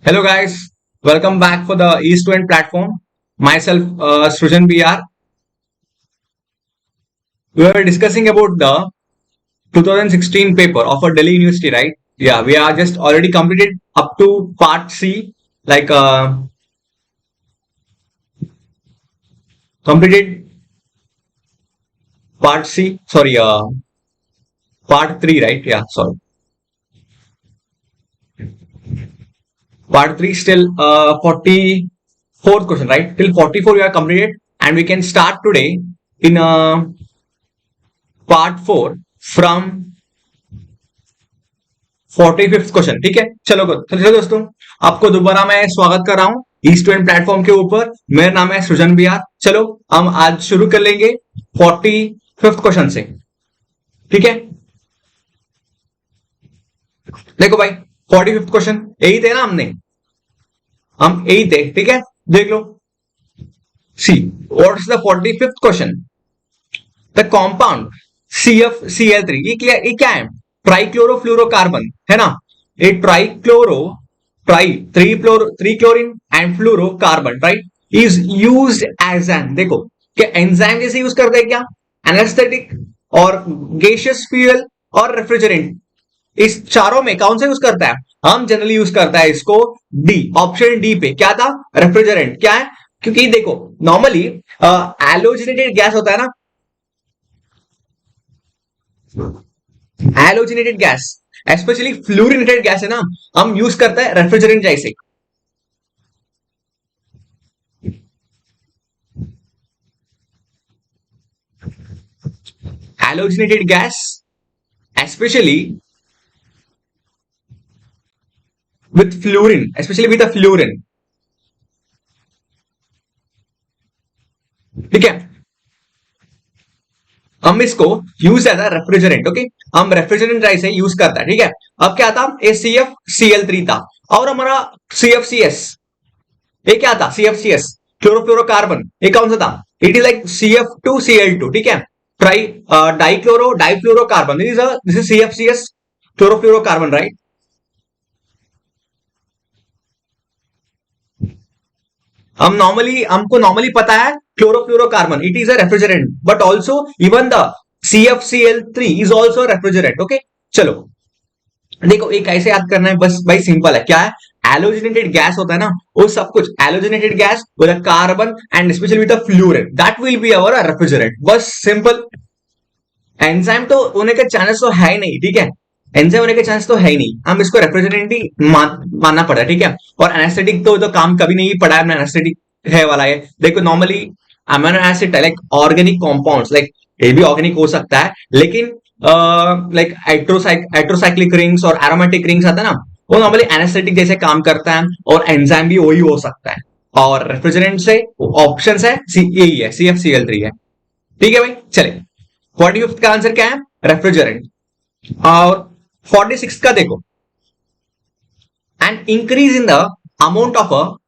Hello guys, welcome back for the East to End platform. Myself, Srujan BR. We were discussing about the 2016 paper of a Delhi University, right? Yeah, we are just already completed up to part C, like completed part C. Sorry, part 3, right? Yeah, sorry, part 3 still 44th question, right? Till 44 we are completed, and we can start today in part 4 from 45th question. ठीक है, चलो दोस्तों, आपको दोबारा मैं स्वागत कर रहा हूं ईस्ट एंड प्लेटफॉर्म के ऊपर। मेरा नाम है सृजन बिहार। चलो हम आज शुरू कर लेंगे 45th क्वेश्चन से। ठीक है, देखो भाई, 45th क्वेश्चन यही थे ना, हम यही थे। ठीक है, देख लो। See what is the 45th question? The compound CfCl3, ये क्या है? ट्राइक्लोरोफ्लोरोकार्बन है ना। ये three chlorine and fluorocarbon, right, is used as an, देखो, क्या एंजाइम जैसे यूज करते हैं क्या? एनेस्थेटिक और गैसियस फ्यूल और रेफ्रिजरेंट, इस चारों में कौन सा यूज करता है? हम जनरली यूज करता है इसको डी, ऑप्शन डी पे। क्या था? रेफ्रिजरेंट। क्या है? क्योंकि देखो, नॉर्मली एलोजिनेटेड गैस होता है ना, halogenated gas, specially fluorinated gas है ना, हम यूज करते हैं रेफ्रिजरेंट जैसे। Halogenated gas specially with fluorine, specially with a fluorine. ठीक है, हम इसको यूज एज रेफ्रिजरेंट। ओके, हम रेफ्रिजरेंट जैसे यूज करता है। ठीक है, अब क्या था? ए CfCl3 था, और हमारा CfCs, ये क्या था? CfCs क्लोरोफ्लोरोकार्बन, ये कौन सा था? It is like CF2Cl2। ठीक है, tri difluorocarbon, this is CfCs chlorofluorocarbon, right. हमको नॉर्मली पता है chlorofluorocarbon it is a refrigerant, but also even the CfCl3 is also refrigerant. Okay, चलो देखो, एक कैसे याद करना है, बस भाई सिंपल है। क्या है? एलोजिनेटेड गैस होता है ना, वो सब कुछ halogenated gas with carbon and specially with fluorate, that will be our refrigerant. बस सिंपल। एंजाइम तो होने के चांसेस तो है ही नहीं। ठीक है, एंजाइम होने के चांस तो है ही नहीं, हम इसको रेफ्रिजरेंट ही मानना पड़ा। ठीक है, और एनेस्थेटिक तो काम कभी नहीं पड़ा है एनेस्थेटिक है वाला है। देखो, normally amino acid like organic compounds, like ये भी ऑर्गेनिक हो सकता है, लेकिन लाइक हाइड्रोसाइक्लिक रिंग्स और एरोमेटिक रिंग्स आता है ना, वो नॉर्मली एनेस्थेटिक जैसे काम करता है, और एंजाइम भी वही हो सकता है। और रेफ्रिजरेंट से ऑप्शन है यही है, CfCl3 है। ठीक है भाई, चले 45th का आंसर क्या है? रेफ्रिजरेंट। और 46 का देखो, an increase in the amount of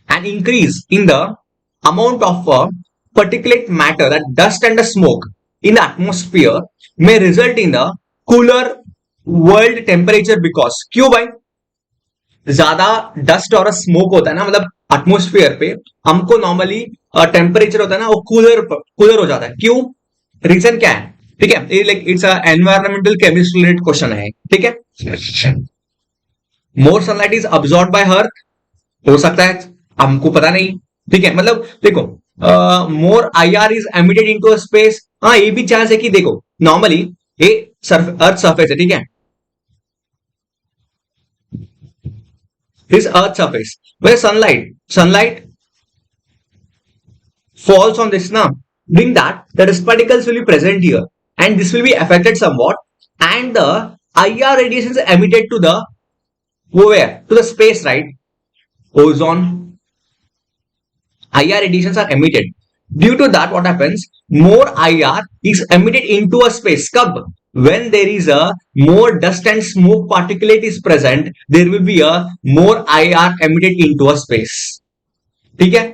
an increase in the amount of particulate matter, that dust and the smoke in the atmosphere, may result in the cooler world temperature, because क्यों भाई? ज्यादा dust और smoke होता है ना, मतलब atmosphere पे, हमको नॉर्मली टेम्परेचर होता है ना, वो कूलर हो जाता है। क्यों? रीजन क्या है? ठीक है, ये like it's environmental chemistry related question है। ठीक है, more sunlight is absorb by earth, हो सकता है, हमको पता नहीं। ठीक है, मतलब देखो, मोर IR is emitted into space, हाँ ये भी चांस है कि देखो, नॉर्मली ये अर्थ सरफेस है। ठीक है, this earth surface where sunlight falls on this now, meaning that the dust particles will be present here, and this will be affected somewhat, and the IR radiations emitted to the where? To the space, right? Ozone, IR radiations are emitted. Due to that, what happens? More IR is emitted into a space. Kab? When there is a more dust and smoke particulate is present, there will be a more IR emitted into a space. ठीक है,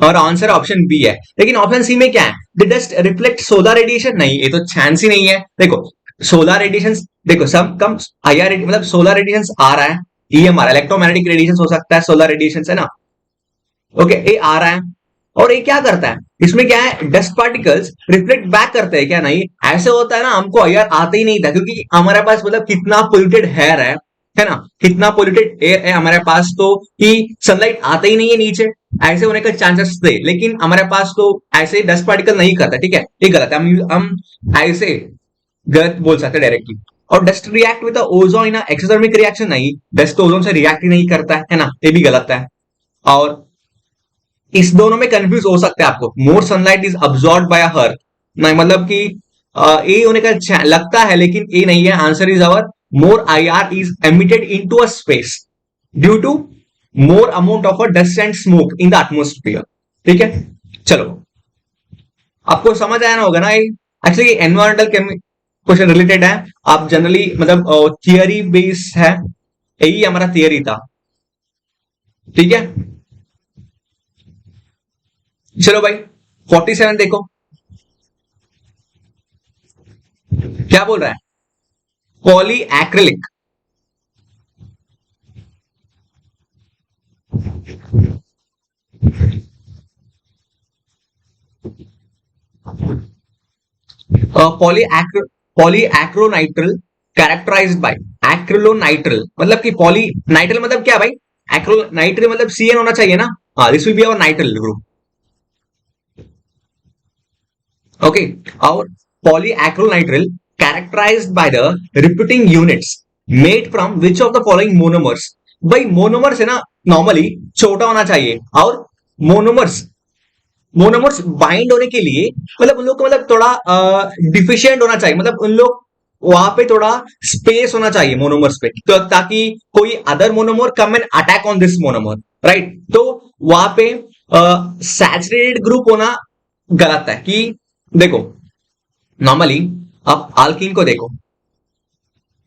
और answer option B है। लेकिन option C में क्या है? The dust reflect solar radiation, नहीं, ये तो चांस ही नहीं है। देखो, सोलर रेडिएशन, देखो सब कम IR मतलब सोलर रेडिएशन आ रहा है, EMR इलेक्ट्रोमैग्नेटिक रेडिएशन हो सकता है, सोलर रेडिएशन है ना, ओके ये आ रहा है। और ये क्या करता है, इसमें क्या है, डस्ट पार्टिकल्स रिफ्लेक्ट बैक करते हैं क्या, नहीं ऐसे होता है ना, हमको IR आते ही नहीं था क्योंकि हमारे पास मतलब कितना पोल्यूटेड हेयर है ना, कितना पोल्यूटेड एयर है हमारे पास, तो कि सनलाइट आते ही नहीं है नीचे, ऐसे होने का चांसेस थे, लेकिन हमारे पास तो ऐसे डस्ट पार्टिकल नहीं करता, ठीक है ये गलत है, हम ऐसे गलत बोल सकते हैं डायरेक्टली। और dust react with ozone in exothermic reaction, नहीं डस्ट तो ओजोन से रिएक्ट ही नहीं करता है ना, ये भी गलत है। और इस दोनों में कंफ्यूज हो सकते हैं आपको, more sunlight is absorb by earth, नहीं मतलब कि ए होने का लगता है लेकिन ए नहीं है, answer is our more IR is emitted into a space due to more amount of a dust and smoke in the atmosphere, ठीक है। चलो आपको समझ आया ना होगा ना, एक्चुअली एनवायरमेंटल क्वेश्चन रिलेटेड है, आप जनरली मतलब थियरी बेस है, यही हमारा थियरी था, ठीक है। चलो भाई 47 देखो क्या बोल रहा है, poly acrylic, poly poly acrylonitrile characterised by, acrylonitrile मतलब कि पॉली नाइट्रल मतलब क्या भाई, एक्रोनाइट्रल मतलब CN होना चाहिए ना, हाँ this will be our nitrile group, okay. और poly acrylonitrile characterised by the repeating units made from which of the following monomers, भाई मोनोमर्स है ना नॉर्मली छोटा होना चाहिए, और मोनोमर्स मोनोमर्स बाइंड होने के लिए मतलब उन लोग को मतलब थोड़ा डिफिशियंट होना चाहिए, मतलब उन लोग वहां पे थोड़ा स्पेस होना चाहिए मोनोमर्स पे, तो ताकि कोई other monomer come and attack on this monomer, right. तो वहां पे सैचुरेटेड ग्रुप होना गलत है, कि देखो नॉर्मली आप आल्कीन को देखो,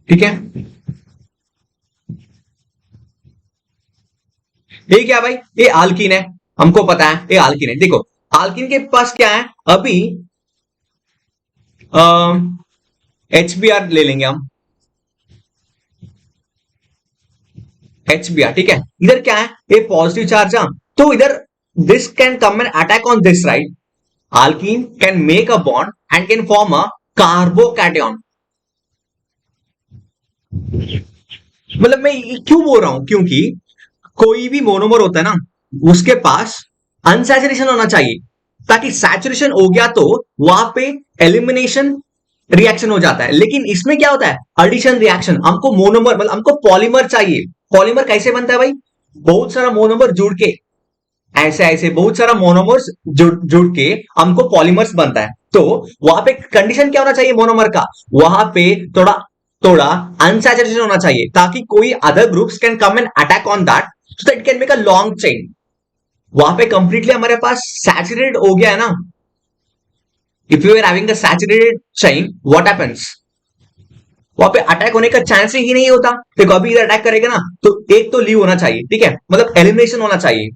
ठीक है, ये क्या भाई, ये आल्कीन है, हमको पता है ये आल्कीन है, देखो आल्कीन के पास क्या है अभी, HBr ले लेंगे हम, HBr ठीक है, इधर क्या है ये पॉजिटिव चार्ज है, तो इधर this can come and attack on this, right, alkene can make a bond and can form a carbocation, मतलब मैं क्यों बोल रहा हूं, क्योंकि कोई भी मोनोमर होता है ना, उसके पास अनसैचुरेशन होना चाहिए, ताकि सैचुरेशन हो गया तो वहां पे एलिमिनेशन रिएक्शन हो जाता है, लेकिन इसमें क्या होता है एडिशन रिएक्शन, हमको मोनोमर मतलब हमको पॉलीमर चाहिए, पॉलीमर कैसे बनता है भाई, बहुत सारा मोनोमर जुड़ के, ऐसे ऐसे बहुत सारा मोनोमर्स जुड़ के हमको पॉलीमर्स बनता है, तो वहां पे कंडीशन क्या होना चाहिए मोनोमर का, वहां पे थोड़ा थोड़ा अनसैचुरेशन होना चाहिए, ताकि कोई other groups can come and attack on that, so that can make a long chain. वहां पे कंप्लीटली हमारे पास सैचुरेटेड हो गया है ना, if you are having a saturated chain what happens, वहां पे अटैक होने का चांस ही नहीं होता, देखो अभी इधर अटैक करेगा ना तो एक तो लीव होना चाहिए, ठीक है मतलब एलिमिनेशन होना चाहिए,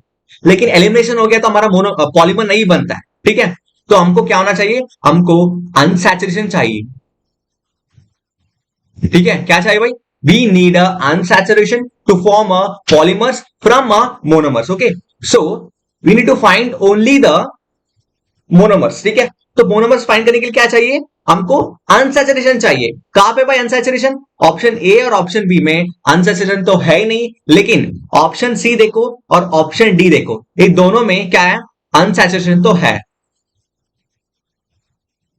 लेकिन एलिमिनेशन हो गया तो हमारा मोनो पॉलीमर नहीं बनता है, ठीक है। तो हमको क्या होना चाहिए, हमको अनसैचुरेशन चाहिए, ठीक है क्या चाहिए भाई, we need a unsaturation to form a polymers from a monomers, okay. So we need to find only the monomers, ठीक है। तो मोनोमर्स फाइंड करने के लिए क्या चाहिए, हमको अनसैचुरेशन चाहिए, कहां पे भाई अनसैचुरेशन, ऑप्शन ए और ऑप्शन बी में अनसैचुरेशन तो है ही नहीं, लेकिन ऑप्शन सी देखो और ऑप्शन डी देखो, ये दोनों में क्या है, अनसैचुरेशन तो है,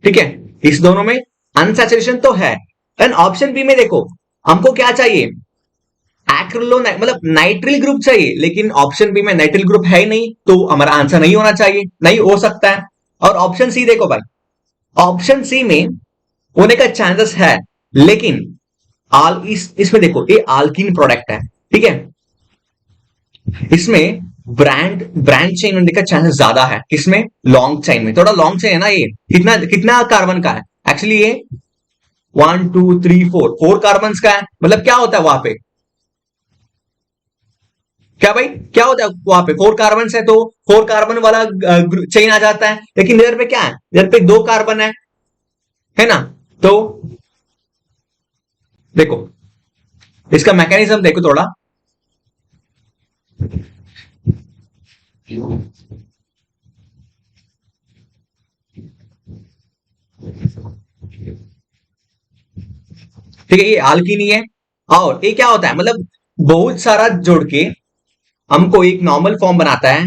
ठीक है, इस दोनों में अनसैचुरेशन तो है। एंड ऑप्शन बी में देखो हमको क्या चाहिए, एक्रिलो मतलब नाइट्रिल ग्रुप चाहिए, लेकिन ऑप्शन बी में नाइट्रिल ग्रुप है ही नहीं, तो हमारा आंसर नहीं होना चाहिए, नहीं हो सकता है। और ऑप्शन सी देखो भाई, ऑप्शन सी में होने का चांसेस है, लेकिन इसमें देखो ये आल्कीन प्रोडक्ट है, ठीक है, इसमें ब्रांड चेन होने का चांसेस ज्यादा है, किसमें, लॉन्ग चेन में, थोड़ा लॉन्ग चेन है ना ये, कितना कितना कार्बन का है, एक्चुअली ये 1 2 3 4 कार्बन का है, मतलब क्या होता है वहां पे, क्या भाई क्या होता है वहां पे, 4 कार्बन है तो 4 कार्बन वाला चेन आ जाता है, लेकिन इधर पे क्या है, इधर पे 2 कार्बन है ना, तो देखो इसका मैकेनिज्म देखो थोड़ा। ठीक है, ये आल्कीन ही है। और ये क्या होता है, मतलब बहुत सारा जोड़ के हमको एक नॉर्मल फॉर्म बनाता है।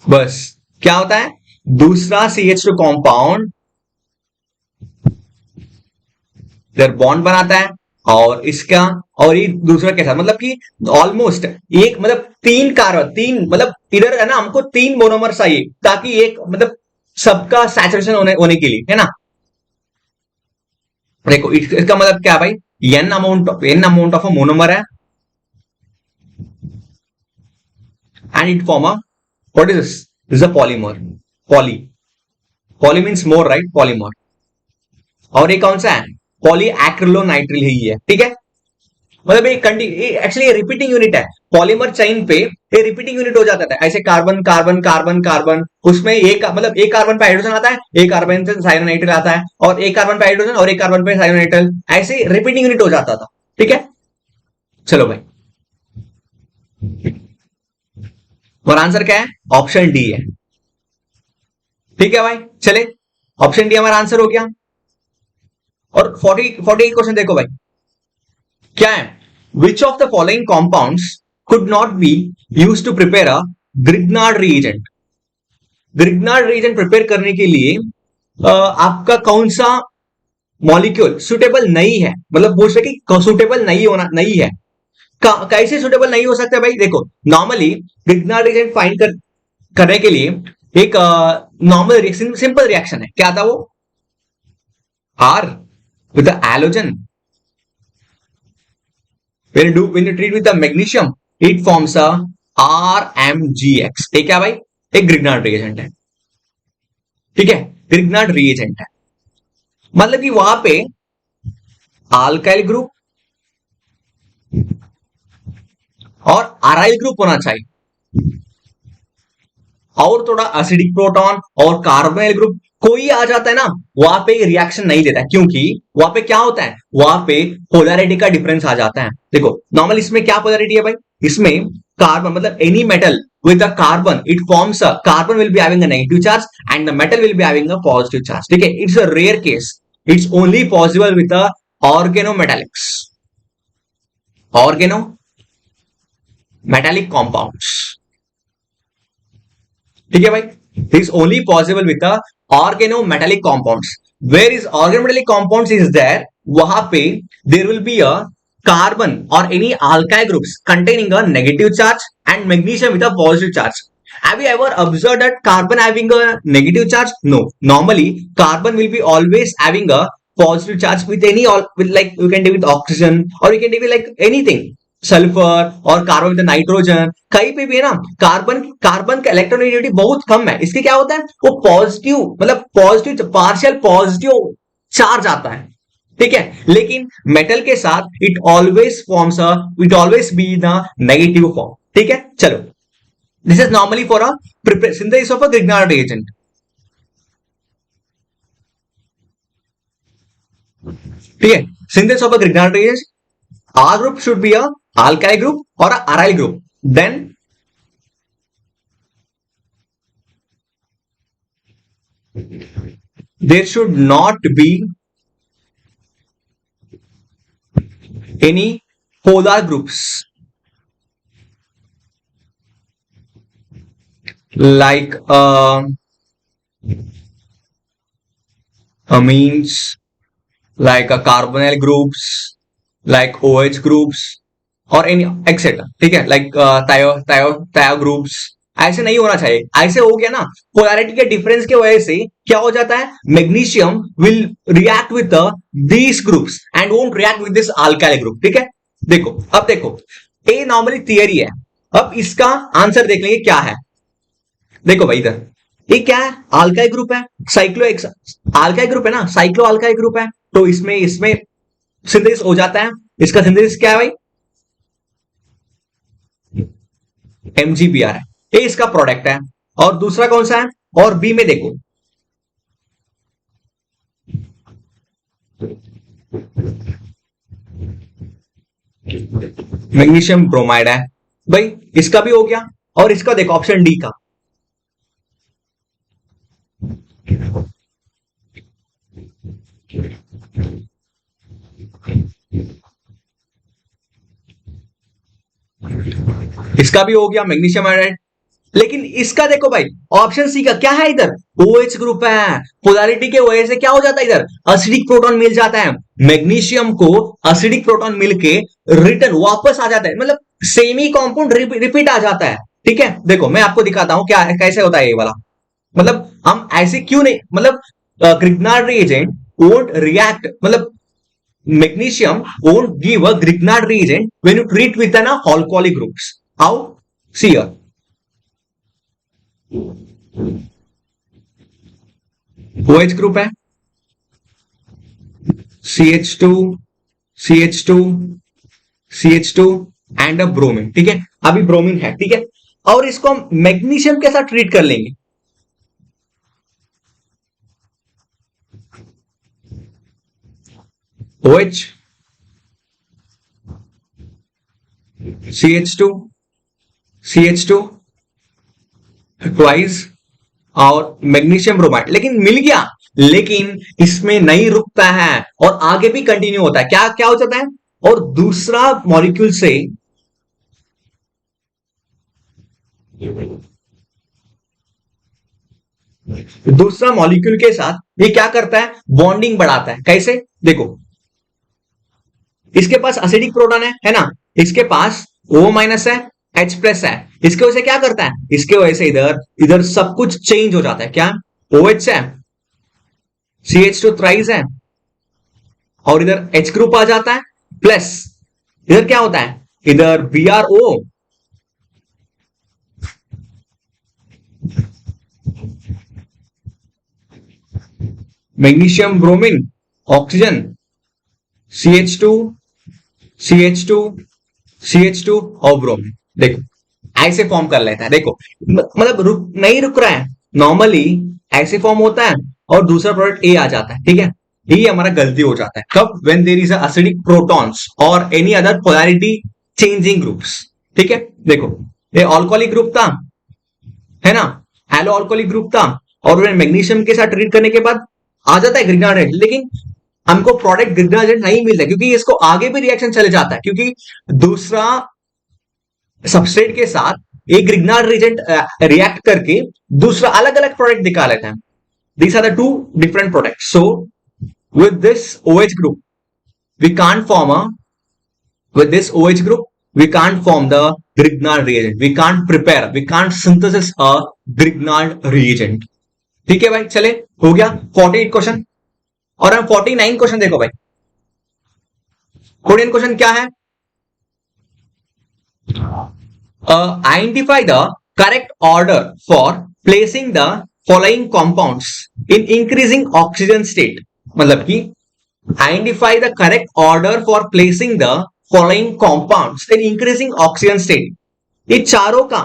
बस क्या होता है, दूसरा CH2 कंपाउंड इधर बॉन्ड बनाता है, और इसका और ये दूसरा के साथ, मतलब कि ऑलमोस्ट एक, मतलब तीन कार्बन, तीन मतलब इधर है ना, हमको तीन मोनोमर चाहिए ताकि एक मतलब सबका सैचुरेशन होने के लिए, है ना। देखो इसका मतलब क्या है भाई, an amount of a monomer है, and it form a, what is this is a polymer. Poly, poly means more, right, polymer. और ये कौन सा है, पॉली एक्रिलोनाइट्रिल ही है, ठीक है। मतलब एक्चुअली रिपीटिंग यूनिट है, पॉलीमर चेन पे ये रिपीटिंग यूनिट हो जाता है, ऐसे कार्बन कार्बन कार्बन कार्बन, उसमें एक मतलब एक कार्बन पे हाइड्रोजन आता है, एक कार्बन पे साइनोनाइट्रिल आता है, और एक कार्बन पे हाइड्रोजन और एक कार्बन पे साइनोनाइट्रिल, ऐसे रिपीटिंग यूनिट हो जाता था, ठीक है। चलो भाई, और आंसर क्या है, ऑप्शन डी है। ठीक है भाई, चले, ऑप्शन डी हमारा आंसर हो गया। और 48 क्वेश्चन देखो भाई, क्या है, which of the following compounds could not be use to prepare a Grignard reagent. Grignard reagent prepare करने के लिए आपका कौन सा मॉलिक्यूल सुटेबल नहीं है, मतलब पूछ रहे कि सुटेबल नहीं होना, नहीं है। कैसे सुटेबल नहीं हो सकता भाई, देखो नॉर्मली ग्रिग्नार्ड रिएजेंट करने के लिए एक नॉर्मल रिएक्शन, सिंपल रिएक्शन है, क्या था वो, R with the halogen, when you treat with the magnesium it forms a RMgX। ये क्या भाई, एक ग्रिग्नार्ड रिएजेंट है, ठीक है, ग्रिग्नार्ड रिएजेंट है, मतलब कि वहां पे अल्काइल ग्रुप और अराइल ग्रुप होना चाहिए, और थोड़ा एसिडिक प्रोटॉन और कार्बोनिल ग्रुप कोई आ जाता है ना, वहां पे रिएक्शन नहीं देता है, क्योंकि वहां पे क्या होता है, वहां पे पोलैरिटी का डिफरेंस आ जाता है। देखो नॉर्मल इसमें क्या पोलैरिटी है भाई, इसमें कार्बन मतलब any metal with a carbon it forms a carbon will be having a negative charge and the metal will be having a positive charge, ठीक है, it's a rare case, it's only possible with the organometallics, organometallic compounds, ठीक है भाई, is only possible with the organometallic compounds, where is organometallic compounds is there, वहां पे there will be a carbon or any alkyl groups containing a negative charge and magnesium with a positive charge. Have you ever observed that carbon having a negative charge? No, normally carbon will be always having a positive charge with any, all with, like you can do with oxygen or you can do with like anything, sulphur और carbon with nitrogen, कहीं पे भी है ना, carbon carbon का electronegativity बहुत कम है, इसके क्या होता है, वो पॉजिटिव मतलब पॉजिटिव पार्शियल पॉजिटिव चार्ज आता है, ठीक है। लेकिन मेटल के साथ it always be the negative form, ठीक है। चलो, this is normally for a synthesis of a Grignard reagent, ठीक है, synthesis of a Grignard reagent, R group should be a alkyl group or a aryl group. Then there should not be any polar groups like amines, like carbonyl groups, like OH groups और any etcetera, ठीक है, like थायो थायो थायो groups, ऐसे नहीं होना चाहिए। ऐसे हो गया ना, पोलैरिटी के डिफरेंस की वजह से क्या हो जाता है, magnesium will react with these groups and won't react with this alkyl group, ठीक है। देखो अब देखो, ये नॉर्मली थियरी है, अब इसका आंसर देख लेंगे क्या है। देखो भाई इधर ये क्या है, अल्काइल ग्रुप है, साइक्लो अल्काइल ग्रुप है ना, साइक्लो अल्काइल ग्रुप है, तो इसमें इसमें सिंथेसिस हो जाता है, इसका सिंथेसिस क्या है भाई, MgBr है, ये इसका प्रोडक्ट है। और दूसरा कौन सा है, और बी में देखो, मैग्नीशियम ब्रोमाइड है भाई, इसका भी हो गया। और इसका देखो ऑप्शन डी का, इसका भी हो गया मैग्नीशियम आयोडाइड। लेकिन इसका देखो भाई, ऑप्शन सी का क्या है, इधर OH ग्रुप है, पोलैरिटी के वजह से क्या हो जाता है, इधर असिडिक प्रोटॉन मिल जाता है, मैग्नीशियम को असिडिक प्रोटॉन मिलके रिटर्न वापस आ जाता है, मतलब सेम ही कंपाउंड रिपीट आ जाता है। ठीक है, देखो मैं आपको दिखाता हूं क्या कैसे होता है ये वाला। मतलब हम ऐसे क्यों नहीं, मतलब ग्रिग्नार्ड रिएजेंट वोंट रिएक्ट, मतलब magnesium won't give a Grignard reagent when you treat with an alcoholic groups. How? See here. OH group है, CH2, CH2, CH2 and a bromine. ठीक है, अभी ब्रोमीन है, ठीक है, और इसको हम मैग्नीशियम के साथ ट्रीट कर लेंगे। OH, CH2, CH2 ट्वाइस और मैग्नीशियम ब्रोमाइड, लेकिन मिल गया, लेकिन इसमें नहीं रुकता है और आगे भी कंटिन्यू होता है। क्या क्या हो जाता है, और दूसरा मॉलिक्यूल से दूसरा मॉलिक्यूल के साथ ये क्या करता है, बॉन्डिंग बढ़ाता है। कैसे, देखो इसके पास एसिडिक प्रोटॉन है ना, इसके पास O माइनस है, H प्लस है, इसके वजह से क्या करता है, इसके वजह से इधर इधर सब कुछ चेंज हो जाता है। क्या, OH है, CH2 थ्राइस है, और इधर H ग्रुप आ जाता है, प्लस इधर क्या होता है, इधर BrO, magnesium bromine, oxygen, CH2, CH2, CH2 और ब्रोमीन। देखो ऐसे फॉर्म कर लेता है, देखो मतलब नहीं रुक रहा है, नॉर्मली ऐसे फॉर्म होता है और दूसरा प्रोडक्ट ए आ जाता है। ठीक है, ये हमारा गलती हो जाता है कब, when there is acidic protons और any other polarity changing groups. ठीक है, देखो ये अल्कोहलिक ग्रुप था, है ना, हेलो अल्कोहलिक ग्रुप था, और मैग्नीशियम के साथ ट्रीट करने के बाद आ जाता है ग्रिग्नार्ड, लेकिन हमको प्रोडक्ट ग्रिग्नार्ड नहीं मिलता क्योंकि इसको आगे भी रिएक्शन चले जाता है, क्योंकि दूसरा सबस्ट्रेट के साथ एक ग्रिग्नार्ड रिएजेंट रिएक्ट करके दूसरा अलग अलग प्रोडक्ट दिखा लेते हैं। These are the two different product. So with this OH group we can't form a, with this OH group we can't form the Grignard reagent, we can't prepare, we can't synthesis a Grignard reagent। ठीक है भाई, चले हो गया 48 question. और हम 49 question देखो भाई, 49 क्वेश्चन क्या है, identify the correct order for placing the following compounds in increasing oxygen state। मतलब कि identify the correct order for placing the following compounds in increasing oxygen state। ये चारों का,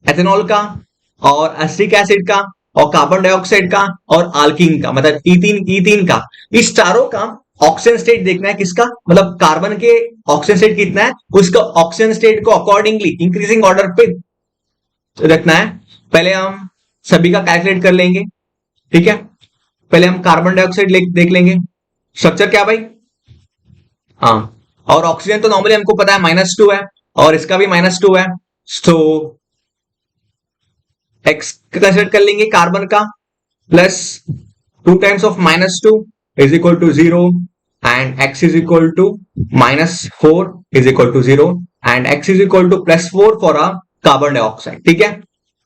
एथेनॉल का और एसिटिक एसिड का और कार्बन डाइऑक्साइड का और आल्कीन का, मतलब ईथीन का, इस चारों का ऑक्सीजन स्टेट देखना है किसका, मतलब कार्बन के ऑक्सीजन स्टेट कितना है, उसका ऑक्सीजन स्टेट को अकॉर्डिंगली इंक्रीजिंग ऑर्डर पे रखना है। पहले हम सभी का कैलकुलेट कर लेंगे। ठीक है, पहले हम कार्बन डाइऑक्साइड देख लेंगे, स्ट्रक्चर क्या भाई, हाँ, और ऑक्सीजन तो नॉर्मली हमको पता है -2 है और इसका भी -2 है, तो एक्स कंसिडर कर लेंगे कार्बन का, plus 2 times of -2 is equal to 0 and x is equal to -4 is equal to 0 and x is equal to +4 for a carbon dioxide. ठीक है,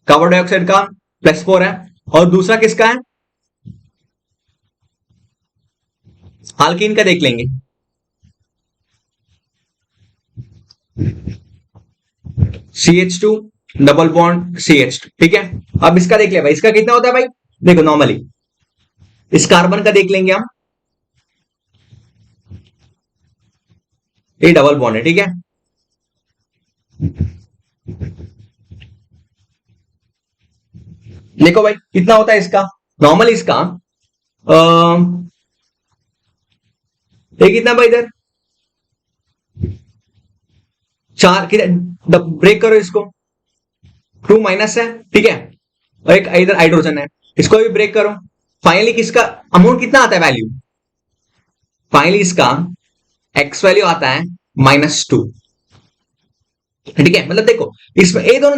कार्बन डाइऑक्साइड का +4 है, और दूसरा किसका है, आल्कीन का देख लेंगे, CH2 डबल बॉन्ड CH2। ठीक है, अब इसका देख लिया भाई, इसका कितना होता है भाई, देखो नॉर्मली इस कार्बन का देख लेंगे हम, ये डबल बॉन्ड है। ठीक है, देखो भाई कितना होता है इसका, नॉर्मली इसका ये कितना भाई इधर चार, ब्रेक करो इसको, 2 माइनस है, ठीक है, और एक इधर हाइड्रोजन है, इसको भी ब्रेक करो। फाइनली किसका अमाउंट कितना आता है वैल्यू, फाइनली इसका एक्स वैल्यू आता है -2, ठीक है। मतलब देखो इसमें ये दोनों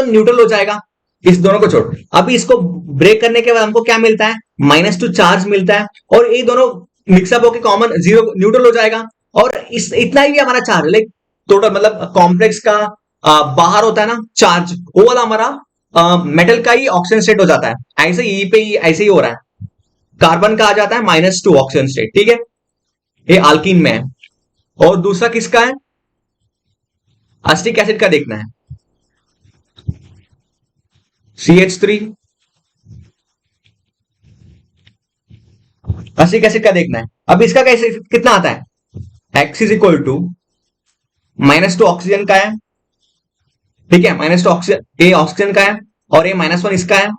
न्यूट्रल हो जाएगा, इस दोनों को छोड़। अभी इसको ब्रेक करने के बाद हमको क्या मिलता है, -2 चार्ज मिलता है, और ये दोनों मिक्सअप होकर कॉमन जीरो न्यूट्रल हो जाएगा। और इस इतना ही भी हमारा चार्ज लाइक टोटल, मतलब कॉम्प्लेक्स का बाहर होता है ना चार्ज, वो वाला हमारा मेटल का ही ऑक्सीजन स्टेट हो जाता है। ऐसे ही पे ही ऐसे ही हो रहा है, कार्बन का आ जाता है -2 ऑक्सीजन स्टेट, ठीक है, ये अल्कीन में है। और दूसरा किसका है, एसिटिक एसिड का देखना है, CH3, एसिटिक एसिड का देखना है। अब इसका कैसे कितना आता है, x is equal to -2 oxygen का है, ठीक है, -2 ऑक्सीजन, ए ऑक्सीजन का है, और ये -1 इसका है,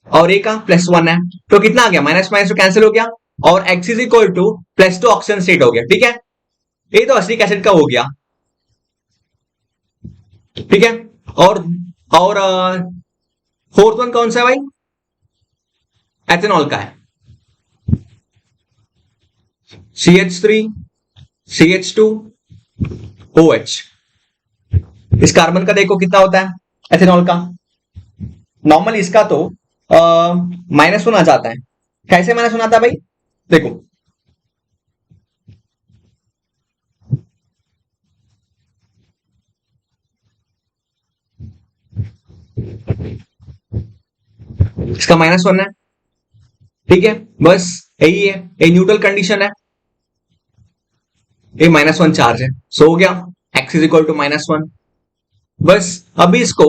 और ए का +1 है, तो कितना आ गया, माइनस माइनस तो कैंसिल हो गया, और x is equal to +2 oxygen state हो गया, ठीक है। ये तो एसिटिक एसिड का हो गया, ठीक है। और फोर्थ वन कौन सा है भाई, एथेनॉल का है, CH3 CH2 OH। इस कार्बन का देखो कितना होता है एथेनॉल का, नॉर्मल इसका तो -1 आ जाता है। कैसे -1 आता है भाई, देखो इसका -1 है, ठीक है, बस यही है, ये न्यूट्रल कंडीशन है, ये -1 चार्ज है, सो हो गया x इज इक्वल टू -1। बस अभी इसको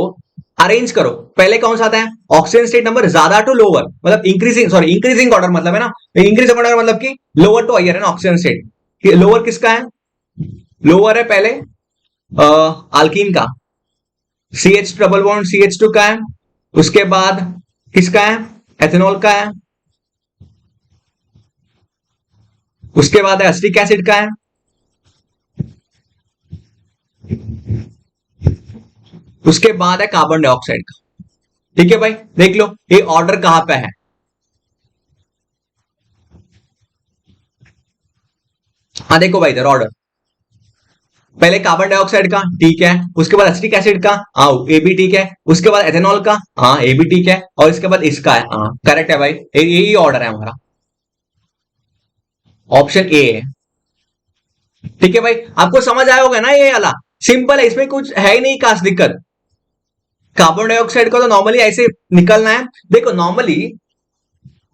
अरेंज करो, पहले कौन सा आता है, ऑक्सीजन स्टेट नंबर ज्यादा टू लोअर, मतलब इंक्रीजिंग, सॉरी इंक्रीजिंग ऑर्डर मतलब है ना, इंक्रीजिंग ऑर्डर मतलब कि लोअर टू हायर है ना ऑक्सीजन स्टेट। लोअर किसका है, लोअर है पहले अल्कीन का, CH डबल बॉन्ड CH2 का है, उसके बाद किसका है, एथेनॉल का है, उसके बाद एसिटिक एसिड का है, उसके बाद है कार्बन डाइऑक्साइड का, ठीक है भाई। देख लो ये ऑर्डर कहां पे है, हाँ देखो भाई इधर ऑर्डर, पहले कार्बन डाइऑक्साइड का, ठीक है, उसके बाद एसिटिक एसिड का, हाँ ये भी ठीक है, उसके बाद एथेनॉल का, हाँ ये भी ठीक है, और इसके बाद इसका है, हाँ करेक्ट है भाई, यही ऑर्डर है हमारा, ऑप्शन ए है, ठीक है भाई। आपको समझ आया होगा ना, ये वाला सिंपल है, इसमें कुछ है ही नहीं खास दिक्कत। कार्बन डाइऑक्साइड का तो नॉर्मली ऐसे निकलना है, देखो नॉर्मली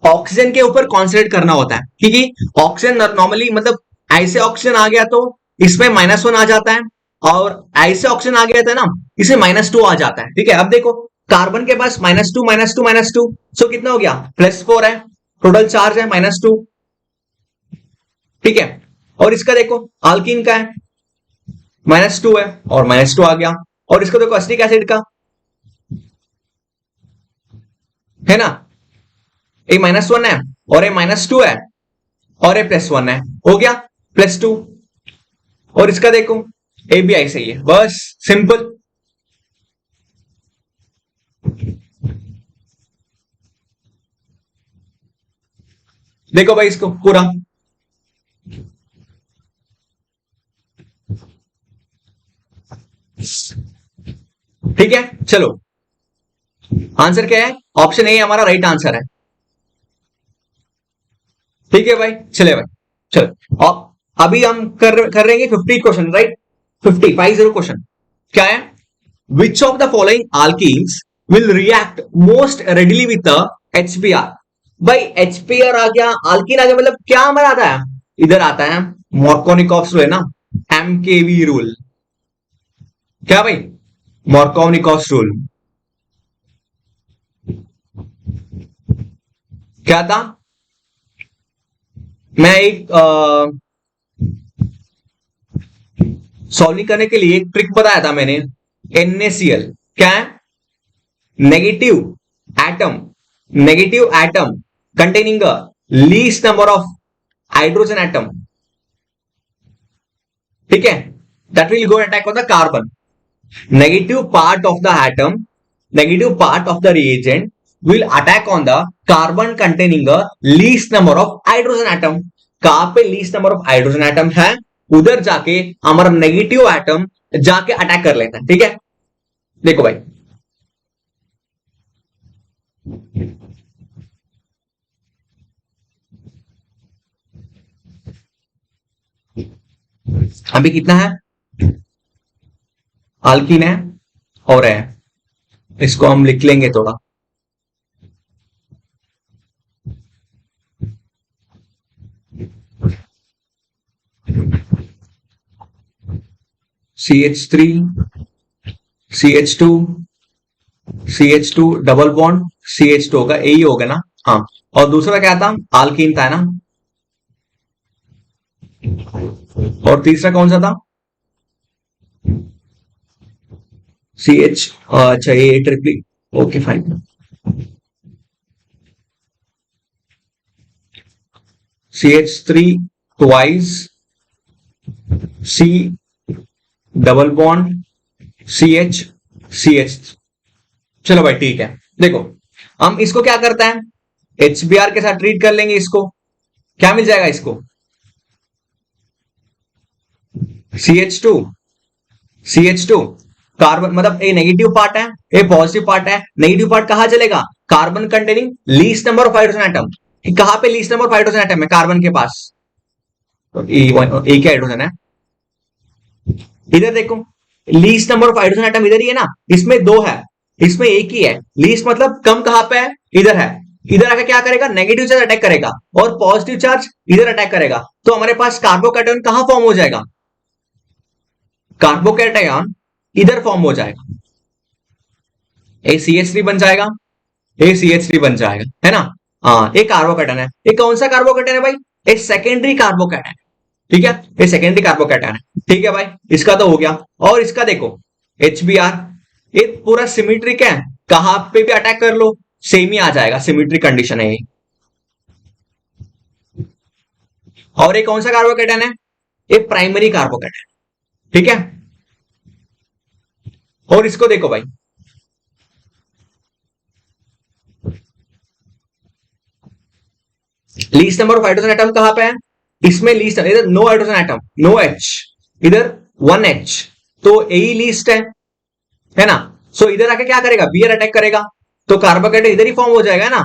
ऑक्सीजन के ऊपर कॉन्सेंट्रेट करना होता है, क्योंकि ऑक्सीजन नॉर्मली मतलब ऐसे ऑक्सीजन आ गया तो इसमें -1 आ जाता है, और ऐसे ऑक्सीजन आ गया था ना इसमें -2 आ जाता है, ठीक है। अब देखो कार्बन के पास -2 -2 -2, सो कितना हो गया, +4 है, टोटल चार्ज है -2, ठीक है। और इसका देखो अल्कीन का है -2 है, और -2 आ गया, और इसको देखो एसिटिक एसिड का है ना, ये -1 है, और ये -2 है, और ये +1 है, हो गया +2। और इसका देखो ए भी ऐसे ही है, बस सिंपल। देखो भाई इसको पूरा, ठीक है। चलो आंसर क्या है, ऑप्शन ए हमारा राइट आंसर है, ठीक है भाई। चले भाई चलो, अब अभी हम कर रहे हैं 50 क्वेश्चन, राइट, 50 क्वेश्चन। क्या है, which of the following alkenes will react most readily with HBr। भाई HBr आ गया, अल्कीन आ गया, मतलब क्या हमारा आता है, इधर आता है मॉर्कोनिकॉफ रूल है ना, MKV रूल, क्या भाई, मॉर्कोनिकॉफ रूल, क्या था, मैं एक सॉल्विंग करने के लिए एक ट्रिक बताया था मैंने, NaCl क्या है, negative atom, negative atom containing least number of hydrogen atom, ठीक है, that will go attack on the carbon. Negative part of the atom, negative part of the reagent will attack on the carbon containing a least number of hydrogen atom. कहां पे least number of hydrogen atom है, उधर जाके हमारा negative atom जाके attack कर लेता है. ठीक है, देखो भाई, अभी कितना है, अल्कीन है और है, इसको हम लिख लेंगे थोड़ा. CH3 CH2 CH2 double bond CH2 होगा, यही होगा ना. हाँ, और दूसरा क्या था, अल्कीन था ना, और तीसरा कौन सा था, CH, अच्छा ये triply, okay fine. CH3 twice, C double bond CH CH. चलो भाई ठीक है, देखो हम इसको क्या करते हैं, HBr के साथ ट्रीट कर लेंगे. इसको क्या मिल जाएगा, इसको CH2 CH2 कार्बन, मतलब ए नेगेटिव पार्ट है, ए पॉजिटिव पार्ट है. नेगेटिव पार्ट कहां चलेगा, carbon containing least number of hydrogen atom. कहां पे least number of hydrogen atom है कार्बन के पास, तो एक ही हाइड्रोजन है. इधर देखो, least number of hydrogen atom इधर ही है ना, इसमें दो है, इसमें एक ही है. लीस्ट मतलब कम कहां पे है, इधर है. इधर आकर क्या करेगा, नेगेटिव चार्ज अटैक करेगा और पॉजिटिव चार्ज इधर अटैक करेगा. तो हमारे पास कार्बोकैटायन कहां फॉर्म हो जाएगा, कार्बोकैटायन इधर फॉर्म हो जाएगा, ACH3 बन जाएगा, ACH3 बन जाएगा, है ना. हाँ, एक कार्बोकैटायन है. ये कौन सा कार्बोकैटायन है भाई, ये सेकेंडरी कार्बोकैटायन. ठीक है, ये सेकेंडरी कार्बोकैटायन है. ठीक है भाई, इसका तो हो गया. और इसका देखो HBr, ये पूरा सिमेट्रिक है, कहां पे भी अटैक कर लो सेम ही आ जाएगा, सिमेट्रिक कंडीशन है ये. और ये कौन सा कार्बोकैटायन है, ये प्राइमरी कार्बोकैटायन. ठीक है, और इसको देखो भाई, least number of hydrogen atom कहां पे है, इसमें लीस्ट, इधर no hydrogen atom, no H, इधर 1H, तो यही लीस्ट है ना. सो इधर आके क्या करेगा, Br अटैक करेगा, तो कार्बोकैटायन इधर ही फॉर्म हो जाएगा ना.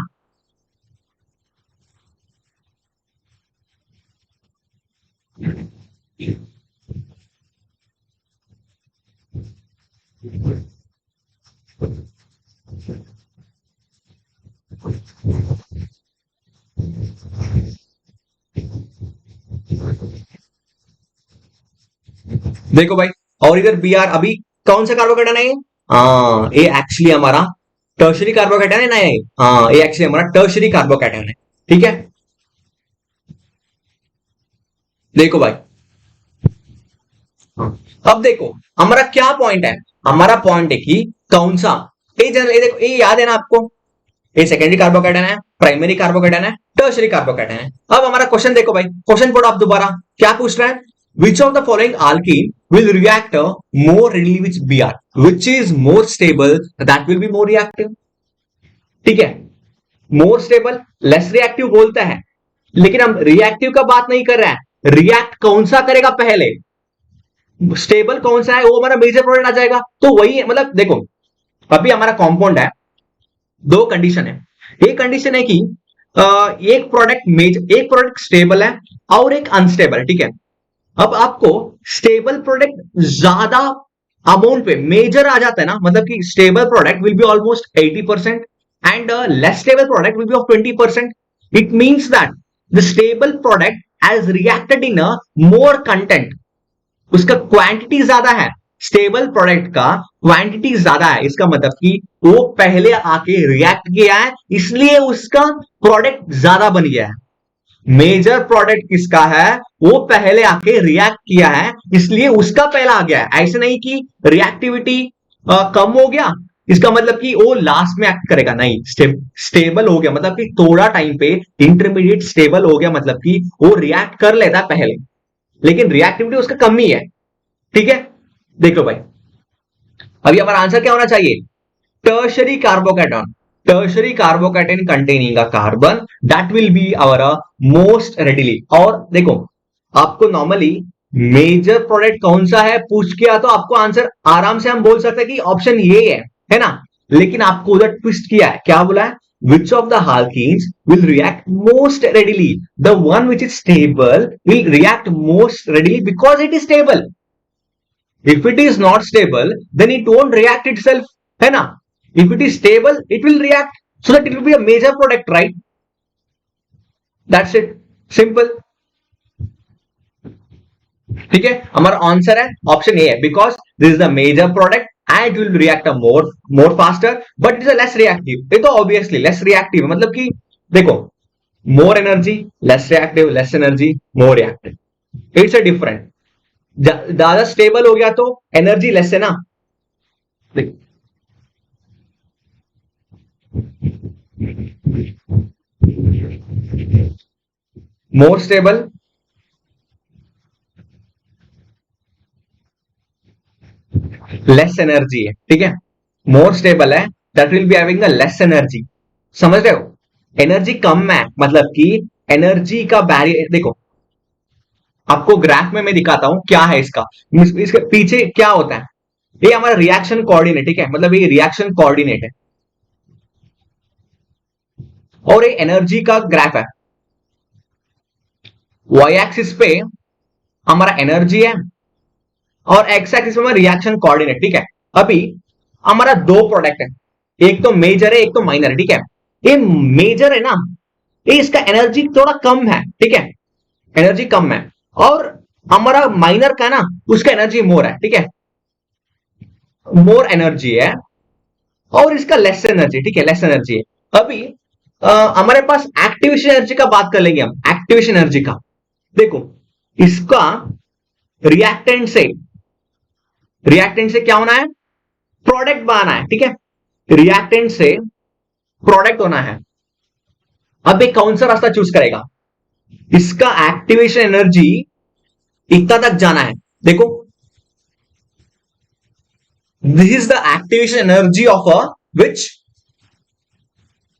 देखो भाई, और इधर Br, अभी कौन सा कार्बोकैटायन है ये, हाँ ये एक्चुअली हमारा टर्शरी कार्बोकैटायन है ना ये. हाँ, ये एक्चुअली हमारा टर्शरी कार्बोकैटायन है. ठीक है, देखो भाई. हाँ, अब देखो हमारा क्या पॉइंट है, हमारा पॉइंट है कि कौन सा, ये देखो, ये याद है ना आपको, ये सेकेंडरी कार्बोकैटायन है, प्राइमरी कार्बोकैटायन है, टर्शरी कार्बोकैटायन है. अब हमारा क्वेश्चन देखो भाई, क्वेश्चन पढ़ो आप दोबारा, क्या पूछ रहा है, which of the following alkene will react more readily with Br, which is more stable, that will be more reactive. ठीक है, मोर स्टेबल लेस रिएक्टिव बोलता है, लेकिन हम रिएक्टिव का बात नहीं कर रहे हैं, रिएक्ट कौन सा करेगा पहले, स्टेबल कौन सा है, वो हमारा मेजर प्रोडक्ट आ जाएगा. तो वही है, मतलब देखो अभी हमारा कंपाउंड है, दो कंडीशन है. एक कंडीशन है कि एक प्रोडक्ट स्टेबल है और एक अनस्टेबल है. ठीक है, अब आपको स्टेबल प्रोडक्ट ज्यादा अमाउंट पे मेजर आ जाता है ना, मतलब कि stable product will be almost 80% and less stable product will B of 20%. It means that the stable product has reacted in a more content, उसका क्वांटिटी ज्यादा है, स्टेबल प्रोडक्ट का क्वांटिटी ज्यादा है, इसका मतलब कि वो पहले आके रिएक्ट किया है, इसलिए उसका प्रोडक्ट ज्यादा बन गया है. मेजर प्रोडक्ट किसका है, वो पहले आके रिएक्ट किया है, इसलिए उसका पहला आ गया है. ऐसे नहीं कि रिएक्टिविटी कम हो गया इसका मतलब कि वो लास्ट में एक्ट करेगा नहीं, स्टेबल हो गया मतलब कि थोड़ा टाइम पे इंटरमीडिएट स्टेबल हो गया मतलब कि वो रिएक्ट कर लेता है पहले, लेकिन रिएक्टिविटी उसका कम ही है। ठीक है, देख लो भाई, अभी हमारा आंसर क्या होना चाहिए? Tertiary carbocation, tertiary carbocation containing a carbon that will be our most readily. और देखो, आपको नॉर्मली मेजर प्रोडक्ट कौन सा है पूछ किया तो आपको आंसर आराम से हम बोल सकते हैं कि ऑप्शन ये है ना, लेकिन आपको उधर ट्विस्ट किया है, क्या बोला है? Which of the alkenes will react most readily? The one which is stable will react most readily because it is stable. If it is not stable, then it won't react itself, है ना? If it is stable, it will react so that it will be a major product, right? That's it. Simple. ठीक है, हमारा answer है option A है, because this is the major product and will react more faster but is a less reactive. ये तो obviously less reactive मतलब कि देखो, more energy less reactive, less energy more reactive, it's a different. ज्यादा stable हो गया तो energy less है ना, मोर स्टेबल लेस एनर्जी है। ठीक है, मोर स्टेबल है that will be having a less energy. समझ रहे हो? एनर्जी कम है मतलब कि एनर्जी का बैरियर देखो, आपको ग्राफ में मैं दिखाता हूं क्या है इसका, इसके पीछे क्या होता है। ये हमारा रिएक्शन कोऑर्डिनेट, ठीक है, मतलब ये रिएक्शन कोऑर्डिनेट है और ये एनर्जी का ग्राफ है। वाई एक्सिस पे हमारा एनर्जी है और एक्स एक्सिस में रिएक्शन कोऑर्डिनेट। ठीक है, अभी हमारा दो प्रोडक्ट है, एक तो मेजर है एक तो माइनर है। ठीक है, ये मेजर है ना, ये इसका एनर्जी थोड़ा कम है। ठीक है, एनर्जी कम है, और हमारा माइनर का ना उसका एनर्जी मोर है। ठीक है, मोर एनर्जी है और इसका लेस एनर्जी। ठीक है, लेस एनर्जी है। अभी हमारे पास एक्टिवेशन एनर्जी का बात कर लेंगे हम, एक्टिवेशन एनर्जी का। देखो, इसका रिएक्टेंट से क्या होना है? प्रोडक्ट बनाना है। ठीक है, रिएक्टेंट से प्रोडक्ट होना है। अब ये कौन सा रास्ता चूज करेगा? इसका एक्टिवेशन एनर्जी इतना तक जाना है। देखो, this is the activation energy of a which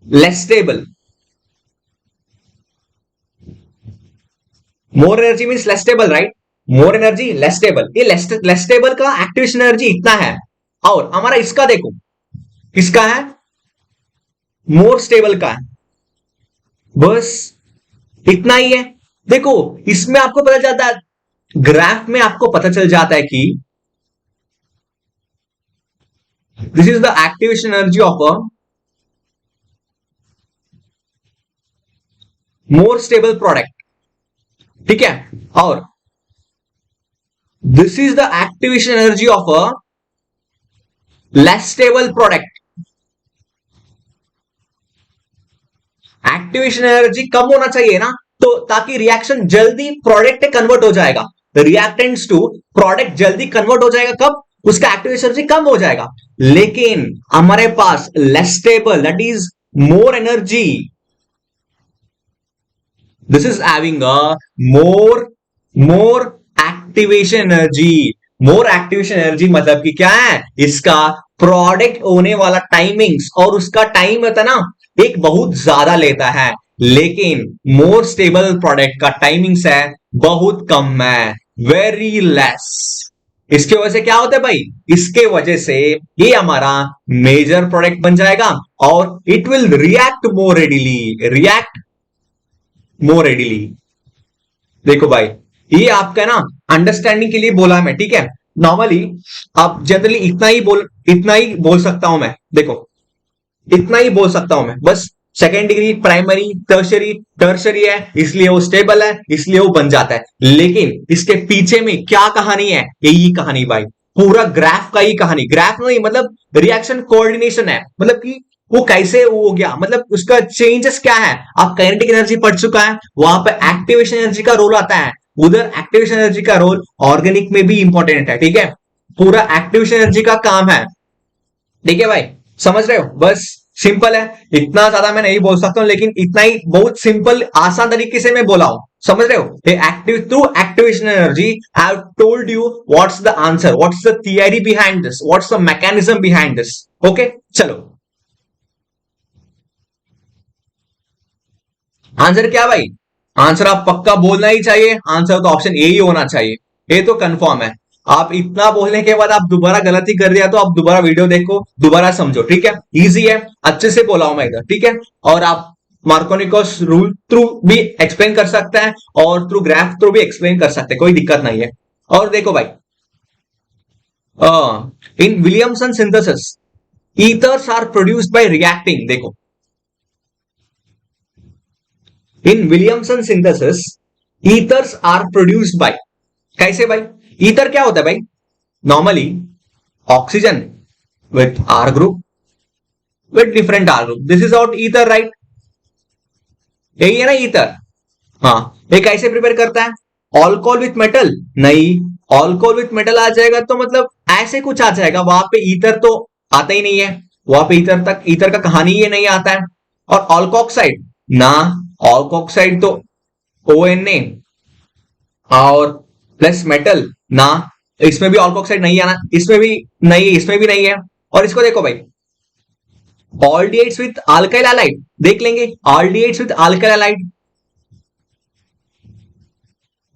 less stable, more energy means less stable, right? more energy less stable, ये less stable का एक्टिवेशन एनर्जी इतना है। और हमारा इसका देखो, किसका है? मोर स्टेबल का है, बस इतना ही है। देखो, इसमें आपको पता चलता है, ग्राफ में आपको पता चल जाता है कि this is the activation energy of a more stable product. ठीक है, और this is the activation energy of a less stable product. Activation energy कम होना चाहिए ना, तो ताकि रिएक्शन जल्दी प्रोडक्ट कन्वर्ट हो जाएगा, रिएक्टेंट्स टू प्रोडक्ट जल्दी कन्वर्ट हो जाएगा। कब? उसका एक्टिवेशन एनर्जी कम हो जाएगा। लेकिन हमारे पास less stable, that is more energy, this is having a more activation energy. More activation energy मतलब कि क्या है? इसका प्रोडक्ट होने वाला टाइमिंग्स और उसका टाइम होता है ना, एक बहुत ज्यादा लेता है, लेकिन मोर स्टेबल प्रोडक्ट का टाइमिंग्स है बहुत कम है, वेरी लेस। इसके वजह से क्या होता है भाई? इसके वजह से ये हमारा मेजर प्रोडक्ट बन जाएगा और it will react more readily. देखो भाई, ये आपका ना अंडरस्टैंडिंग के लिए बोला मैं। ठीक है, नॉर्मली आप जनरली इतना ही बोल सकता हूं मैं। देखो, इतना ही बोल सकता हूं मैं, बस सेकेंड डिग्री, प्राइमरी, टर्शरी है इसलिए वो स्टेबल है, इसलिए वो बन जाता है। लेकिन इसके पीछे में क्या कहानी है? यही कहानी भाई, पूरा ग्राफ का ही कहानी। ग्राफ नहीं मतलब रिएक्शन कोऑर्डिनेशन है, मतलब कि वो कैसे वो हो गया, मतलब उसका चेंजेस क्या है। आप काइनेटिक एनर्जी पढ़ चुका है, वहां पे एक्टिवेशन एनर्जी का रोल आता है, उधर एक्टिवेशन एनर्जी का रोल ऑर्गेनिक में भी इंपॉर्टेंट है। ठीक है, पूरा एक्टिवेशन एनर्जी का काम है ठीक है भाई, समझ रहे हो? बस सिंपल है, इतना ज्यादा मैं नहीं बोल सकता हूं, लेकिन इतना ही बहुत सिंपल आसान तरीके से मैं बोला हूं, समझ रहे हो? Active through activation energy, I have told you what's the answer, what's the theory behind this, what's the mechanism behind this. Okay, चलो आंसर क्या भाई? आंसर आप पक्का बोलना ही चाहिए, आंसर तो ऑप्शन ए ही होना चाहिए, ये तो कंफर्म है। आप इतना बोलने के बाद आप दोबारा गलती कर दिया तो आप दोबारा वीडियो देखो, दोबारा समझो, ठीक है? इजी है, अच्छे से बोला हूं मैं इधर, ठीक है? और आप मार्कोनिकस रूल थ्रू भी एक्सप्लेन कर सकते हैं और थ्रू ग्राफ थ्रू भी एक्सप्लेन कर सकते हैं, कोई दिक्कत नहीं है। और देखो भाई, in Williamson synthesis ethers are produced by reacting, देखो in Williamson synthesis ethers are produced by, कैसे भाई? ईथर क्या होता है भाई? Normally oxygen with R group with different R group, this is out ether, right? यही है ना ईथर? हाँ, ये कैसे प्रिपेयर करता है? ऑल्कोहल विथ मेटल? नहीं, ऑल्कोहल विथ मेटल आ जाएगा तो मतलब ऐसे कुछ आ जाएगा, वहां पे ईथर तो आता ही नहीं है, वहां पे ईथर तक ईथर का कहानी ही नहीं आता है। और ऑल्कोक्साइड ना, ऑल्कोक्साइड तो ओ एन ए और प्लस मेटल ना, इसमें भी ऑल्कोक्साइड नहीं आना, इसमें भी नहीं, इसमें भी नहीं है। और इसको देखो भाई, ऑल्डिहाइड्स विथ अल्काइल हैलाइड, देख लेंगे ऑल्डिहाइड्स विथ अल्काइल हैलाइड,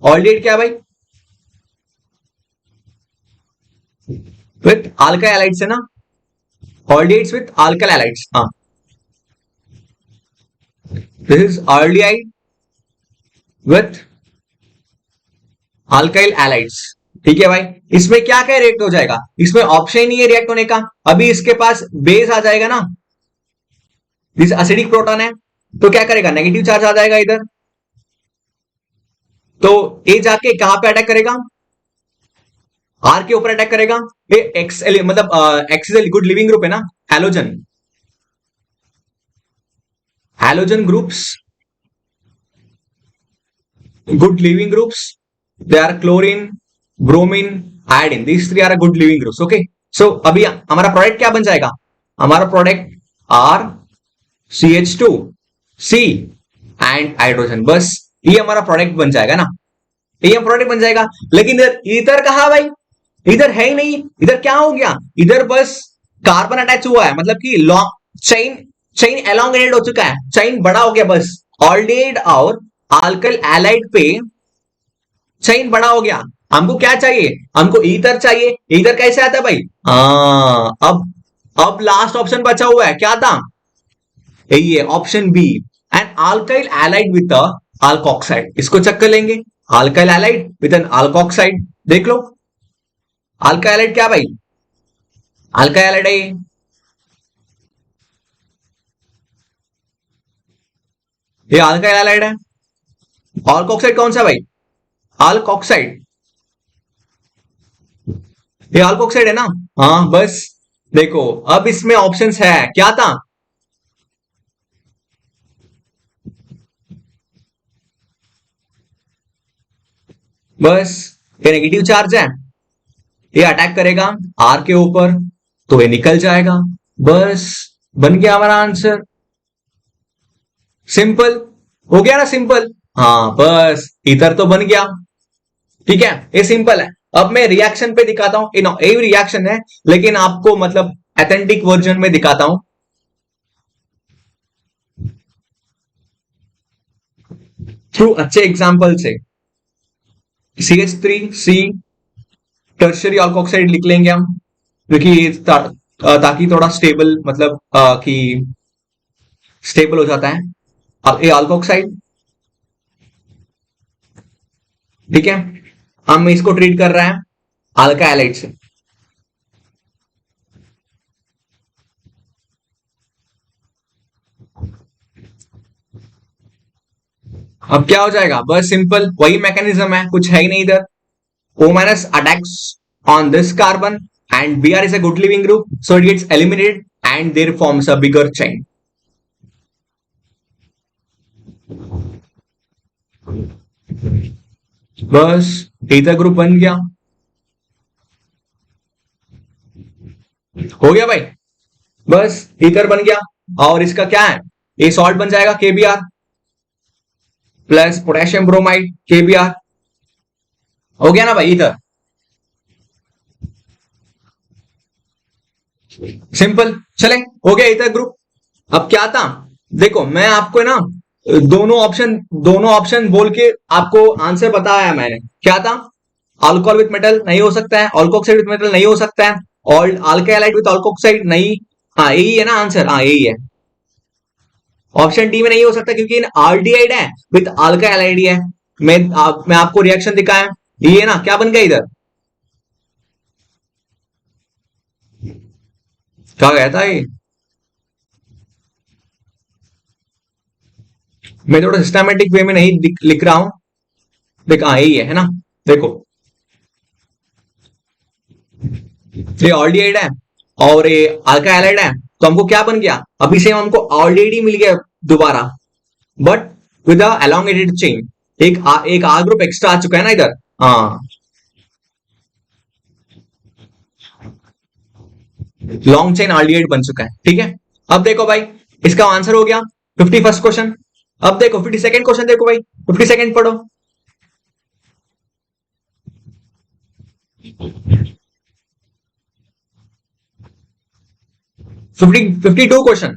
ऑल्डिहाइड क्या भाई? विथ अल्काइल हैलाइड्स है ना, ऑल्डिहाइड्स विथ अल्काइल हैलाइड्स, हाँ, this is aldehyde with alkyl halides, ठीक है भाई? इसमें क्या क्या रिएक्ट हो जाएगा? इसमें ऑप्शन ही नहीं है रिएक्ट होने का, अभी इसके पास बेस आ जाएगा ना, दिस एसिडिक प्रोटॉन है, तो क्या करेगा? नेगेटिव चार्ज आ जाएगा इधर, तो ये जाके कहां पे अटैक करेगा? आर के ऊपर अटैक करेगा। ये एक्स मतलब X is good leaving group है ना, halogen, halogen groups, good leaving groups, they are chlorine, bromine, iodine, these three are good leaving groups. Okay, so अभी हमारा प्रोडक्ट क्या बन जाएगा? हमारा product R C H two C and hydrogen, बस ये हमारा प्रोडक्ट बन जाएगा ना, ये प्रोडक्ट बन जाएगा। लेकिन इधर इधर कहा भाई? इधर है ही नहीं, इधर क्या हो गया? इधर बस कार्बन अटैच हुआ है, मतलब कि लॉन्ग चेन, चेन एलोंगेटेड हो चुका है, चेन बड़ा हो गया बस, ऑल्डिहाइड और अल्काइल हैलाइड पे चेन बड़ा हो गया। हमको क्या चाहिए? हमको ईथर चाहिए, ईथर कैसे आता है भाई? अब लास्ट ऑप्शन बचा हुआ है, क्या था? यही है option B, an alkyl halide with alkoxide, इसको चेक कर लेंगे, alkyl halide with an alkoxide, देख लो अल्काइल हैलाइड क्या भाई? अल्काइल हैलाइड है ये अल्काइल हैलाइड है। अल्कोक्साइड कौन सा भाई? अल्कोक्साइड, ये अल्कोक्साइड है ना? हाँ बस, देखो अब इसमें ऑप्शंस है, क्या था? बस, ये नेगेटिव चार्ज है, ये अटैक करेगा आर के ऊपर, तो ये निकल जाएगा, बस बन गया हमारा आंसर। सिंपल हो गया ना, सिंपल। हाँ बस, इधर तो बन गया, ठीक है, ये सिंपल है। अब मैं रिएक्शन पे दिखाता हूं, ये रिएक्शन है, लेकिन आपको मतलब ऑथेंटिक वर्जन में दिखाता हूं, थ्रू अच्छे एग्जाम्पल से। CH3C टर्शियरी अल्कोक्साइड लिख लेंगे हम, क्योंकि ताकि थोड़ा स्टेबल, मतलब कि स्टेबल हो जाता है। अब ये अल्कोक्साइड, ठीक है, हम इसको ट्रीट कर रहे हैं अल्का हैलाइड से। अब क्या हो जाएगा? बस सिंपल वही मैकेनिज्म है, कुछ है ही नहीं इधर। O minus attacks on this carbon and Br is a good living group, so it gets eliminated and there forms a bigger chain. बस ईथर ग्रुप बन गया, हो गया भाई। बस ईथर बन गया। और इसका क्या है, ये सॉल्ट बन जाएगा KBr plus potassium bromide KBr। हो गया ना भाई ईथर, सिंपल। चले, हो गया ईथर ग्रुप। अब क्या था, देखो मैं आपको ना दोनों ऑप्शन बोल के आपको आंसर बताया मैंने। क्या था, अल्कोहल विथ मेटल नहीं हो सकता है, अल्कोक्साइड विथ मेटल नहीं हो सकता है, और अल्काइलाइड विथ अल्कोक्साइड नहीं। हाँ यही है ना आंसर, हाँ यही है। ऑप्शन डी में नहीं हो सकता क्योंकि आल्डिहाइड है विथ अल्काइलाइड है। मैं आपको रिएक्शन दिखाया, ये ना क्या बन गया इधर, क्या गया था ये। मैं थोड़ा सिस्टमैटिक वे में नहीं लिख रहा हूं। देख हाँ यही है ना। देखो ये ऑल्डिहाइड है और ये अल्काइलाइड है, तो हमको क्या बन गया, अभी से हमको ऑल्डिहाइड ही मिल गया दोबारा, बट विद एलोंगेटेड चेन। एक आर ग्रुप एक्स्ट्रा आ चुका है ना इधर। हाँ लॉन्ग चेन ऑल्डिहाइड बन चुका है, ठीक है। अब देखो भाई, इसका आंसर हो गया 51st क्वेश्चन। अब देखो 52nd क्वेश्चन, देखो भाई 52nd पढ़ो। 52 question.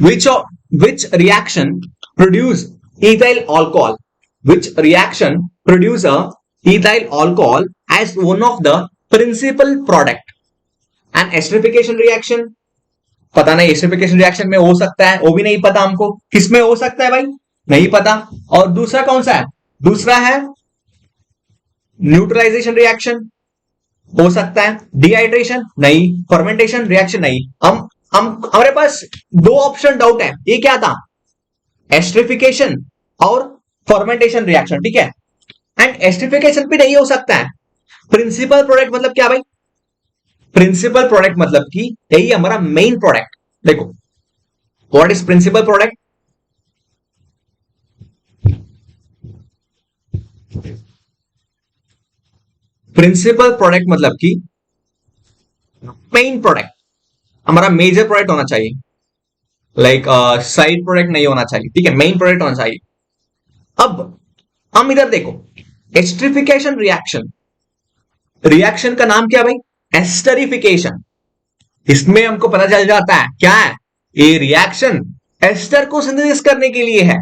which of, which reaction produce ethyl alcohol, which reaction produce a ethyl alcohol as one of the principal product, an esterification reaction। पता नहीं एस्टरिफिकेशन रिएक्शन में हो सकता है, वो भी नहीं पता हमको किसमें हो सकता है भाई, नहीं पता। और दूसरा कौन सा है, दूसरा है न्यूट्रलाइजेशन रिएक्शन, हो सकता है। डिहाइड्रेशन नहीं, फर्मेंटेशन रिएक्शन नहीं। हम हमारे पास दो ऑप्शन डाउट है, ये क्या था, एस्ट्रिफिकेशन और फर्मेंटेशन रिएक्शन, ठीक है। एंड एस्ट्रिफिकेशन भी नहीं हो सकता है। प्रिंसिपल प्रोडक्ट मतलब क्या भाई, प्रिंसिपल प्रोडक्ट मतलब कि यही हमारा मेन प्रोडक्ट। देखो what is principal product, principal product मतलब कि मेन प्रोडक्ट, हमारा मेजर प्रोडक्ट होना चाहिए। लाइक साइड प्रोडक्ट नहीं होना चाहिए, ठीक है, मेन प्रोडक्ट होना चाहिए। अब हम इधर देखो, एस्ट्रिफिकेशन रिएक्शन, रिएक्शन का नाम क्या भाई, एस्टरिफिकेशन। इसमें हमको पता चल जाता है क्या है, ये रिएक्शन एस्टर को सिंथेसिस करने के लिए है।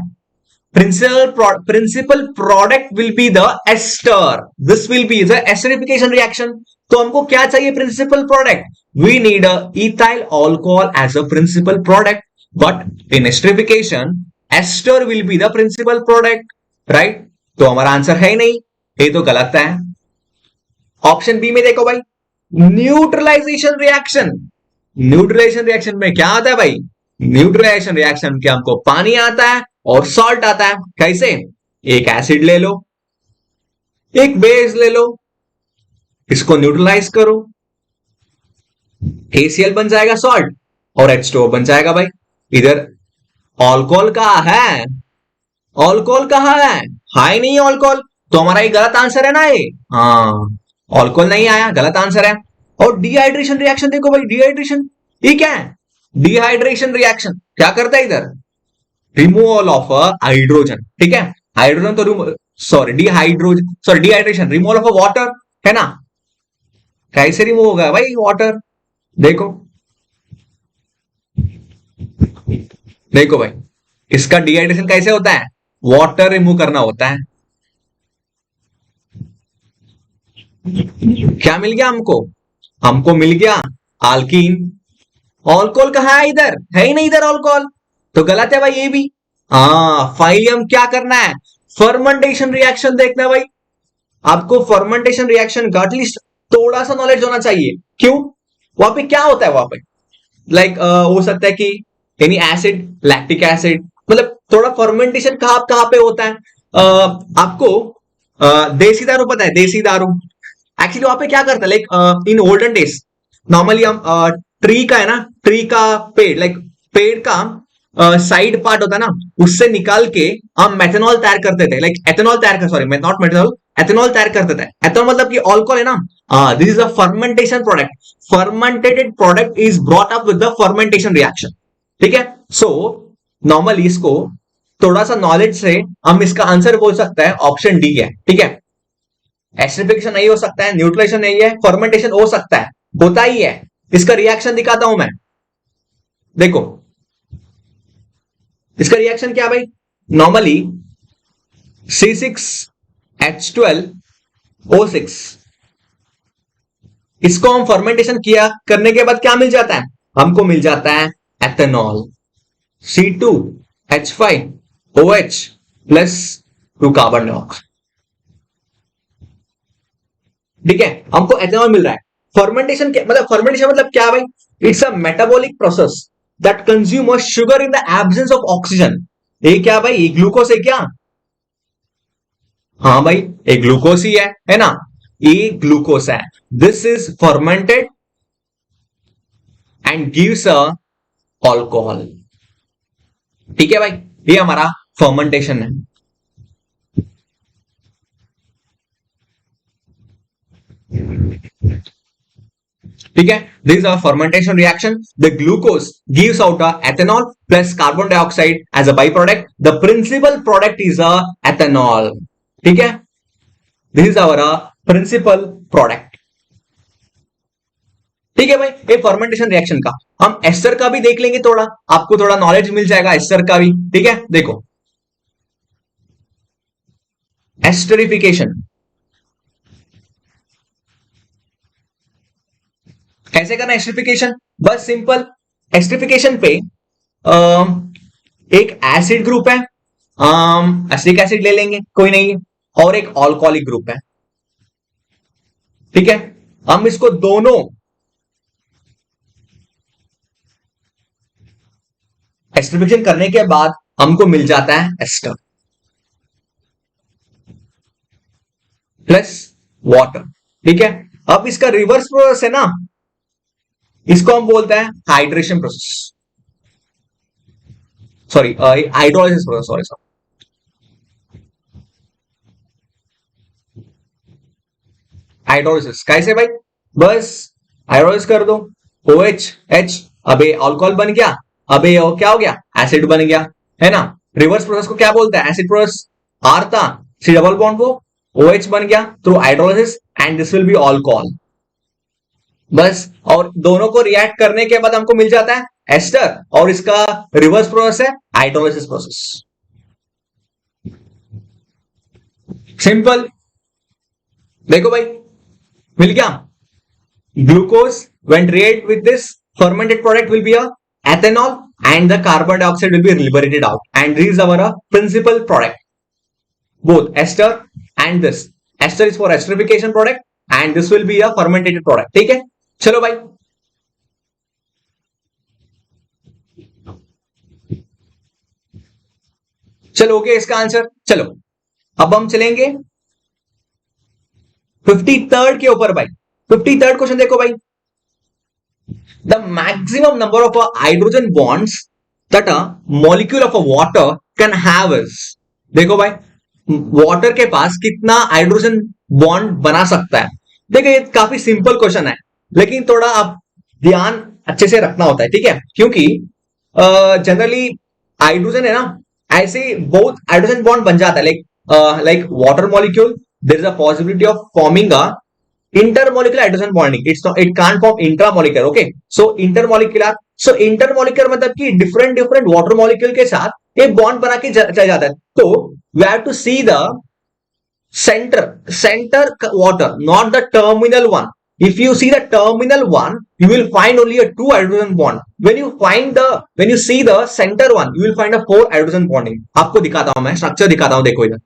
Principal product will be the ester, this will be the esterification reaction. तो हमको क्या चाहिए, principal product, we need a ethyl alcohol as a principal product, but in esterification ester will be the principal product, right. तो हमारा answer है ही नहीं, ये तो गलत है। ऑप्शन बी में देखो भाई, न्यूट्रलाइजेशन रिएक्शन। न्यूट्रलाइजेशन रिएक्शन में क्या आता है भाई, न्यूट्रलाइजेशन रिएक्शन के हमको पानी आता है और सॉल्ट आता है। कैसे, एक एसिड ले लो, एक बेस ले लो, इसको न्यूट्रलाइज करो, KCl बन जाएगा सॉल्ट और H2O बन जाएगा भाई। इधर अल्कोहल कहाँ है, अल्कोहल कहाँ है, हाई नहीं अल्कोहल, तो हमारा ये गलत आंसर है ना ये। हाँ अल्कोहल नहीं आया, गलत आंसर है। और डिहाइड्रेशन रिएक्शन देखो भाई, डिहाइड्रेशन ये क्या है, डिहाइड्रेशन रिएक्शन क्या करता है इधर, रिमूवल ऑफ हाइड्रोजन, ठीक है। हाइड्रोजन तो sorry dehydrogen, sorry dehydration, removal of water है ना। कैसे रिमूव होगा भाई वाटर, देखो देखो भाई, इसका डिहाइड्रेशन कैसे होता है, वाटर रिमूव करना होता है। क्या मिल गया हमको, हमको मिल गया आल्कीन। अल्कोहल कहाँ है, इधर है ही नहीं, इधर अल्कोहल, तो गलत है भाई ये भी। हाँ फाइनली हम क्या करना है, फर्मेंटेशन रिएक्शन देखना है भाई। आपको फर्मेंटेशन रिएक्शन का एटलीस्ट थोड़ा सा नॉलेज होना चाहिए। क्यों, वहां पे क्या होता है, वहां पे लाइक हो सकता है कि एनी एसिड, लैक्टिक एसिड, मतलब थोड़ा फर्मेंटेशन कहाँ कहाँ पे होता है। आपको देसी दारू पता है, देसी दारू एक्चुअली वहां पे क्या करता है, like in olden days normally हम ट्री का है ना, ट्री का पेड़, लाइक पेड़ का साइड पार्ट होता है ना, उससे निकाल के हम मेथनॉल तैयार करते थे, लाइक एथेनॉल तैयार कर, सॉरी नॉट मेथनॉल, एथेनॉल तैयार कर देता है। एथेनॉल मतलब कि अल्कोहल है ना। This is a fermentation product. Fermented product is brought up with the fermentation reaction. ठीक है, सो नॉर्मली इसको थोड़ा सा नॉलेज से हम इसका आंसर बोल सकते हैं ऑप्शन डी है। ठीक है, एसिडिफिकेशन नहीं हो सकता है, न्यूट्रिशन नहीं है, फर्मेंटेशन हो सकता है, होता ही है। इसका रिएक्शन दिखाता हूं मैं, देखो इसका रिएक्शन क्या भाई, नॉर्मली C6H12O6, इसको हम फर्मेंटेशन किया करने के बाद क्या मिल जाता है, हमको मिल जाता है ethanol C2H5OH plus 2 carbon dioxide. ठीक है, हमको एथेनॉल मिल रहा है। फर्मेंटेशन मतलब फर्मेंटेशन मतलब क्या भाई, it's a metabolic process that consume sugar in the absence of oxygen. ये क्या भाई, ये ग्लूकोज है क्या, हाँ भाई ये ग्लूकोज ही है ना, ये ग्लूकोज है। This is fermented and gives a alcohol. ठीक है भाई, ये हमारा फर्मेंटेशन है। ठीक है, this is a fermentation reaction, the glucose gives out a ethanol plus carbon dioxide as a by product, the principal product is a ethanol. ठीक है, this is our principal product. ठीक है भाई, ये फर्मेंटेशन रिएक्शन का हम ester का भी देख लेंगे, थोड़ा आपको थोड़ा नॉलेज मिल जाएगा एस्टर का भी। ठीक है, देखो एस्टरिफिकेशन कैसे करना है, एस्टरिफिकेशन बस सिंपल, एस्टरिफिकेशन पे एक एसिड ग्रुप है, एसिडिक एसिड ले लेंगे कोई नहीं है, और एक अल्कोहलिक ग्रुप है। ठीक है, हम इसको दोनों एस्टरिफिकेशन करने के बाद हमको मिल जाता है एस्टर प्लस वाटर। ठीक है, अब इसका रिवर्स प्रोसेस है ना, इसको हम बोलते हैं hydration process, sorry hydrolysis process, sorry sorry. Hydrolysis कैसे भाई, बस हाइड्रोलिसिस कर दो, OH अबे अल्कोहल बन गया, अबे क्या हो गया, एसिड बन गया, है ना। रिवर्स प्रोसेस को क्या बोलते हैं, एसिड प्रोसेस, आर था, सी डबल बॉन्ड वो OH बन गया through hydrolysis and this will B alcohol. बस, और दोनों को रिएक्ट करने के बाद हमको मिल जाता है एस्टर, और इसका रिवर्स प्रोसेस है हाइड्रोलिसिस प्रोसेस। सिंपल, देखो भाई मिल गया, glucose when react with this fermented product will be a ethanol and the carbon dioxide will be liberated out, and this is our principal product, both ester and this. Ester is for esterification product and this will be a fermented product. ठीक है, चलो भाई चलो okay इसका answer. चलो अब हम चलेंगे 53rd के ऊपर भाई। 53rd क्वेश्चन देखो भाई, the maximum number of hydrogen bonds that a molecule of a water can have is, देखो भाई वाटर के पास कितना हाइड्रोजन बॉन्ड बना सकता है। देखिए ये काफी सिंपल क्वेश्चन है, लेकिन थोड़ा आप ध्यान अच्छे से रखना होता है। ठीक है, क्योंकि जनरली हाइड्रोजन है ना, ऐसे बहुत हाइड्रोजन बॉन्ड बन जाता है, like water molecule there is a possibility of forming a intermolecular hydrogen bonding, it can't form intramolecular, okay, so intermolecular, so intermolecular मतलब कि different different water molecule के साथ एक bond बना के चला जाता है। तो we have to see the center water, not the terminal one. If you see the terminal one you will find only a 2 hydrogen bond, when you see the center one you will find a 4 hydrogen bonding। आपको दिखाता हूं मैं structure दिखाता हूं, देखो इधर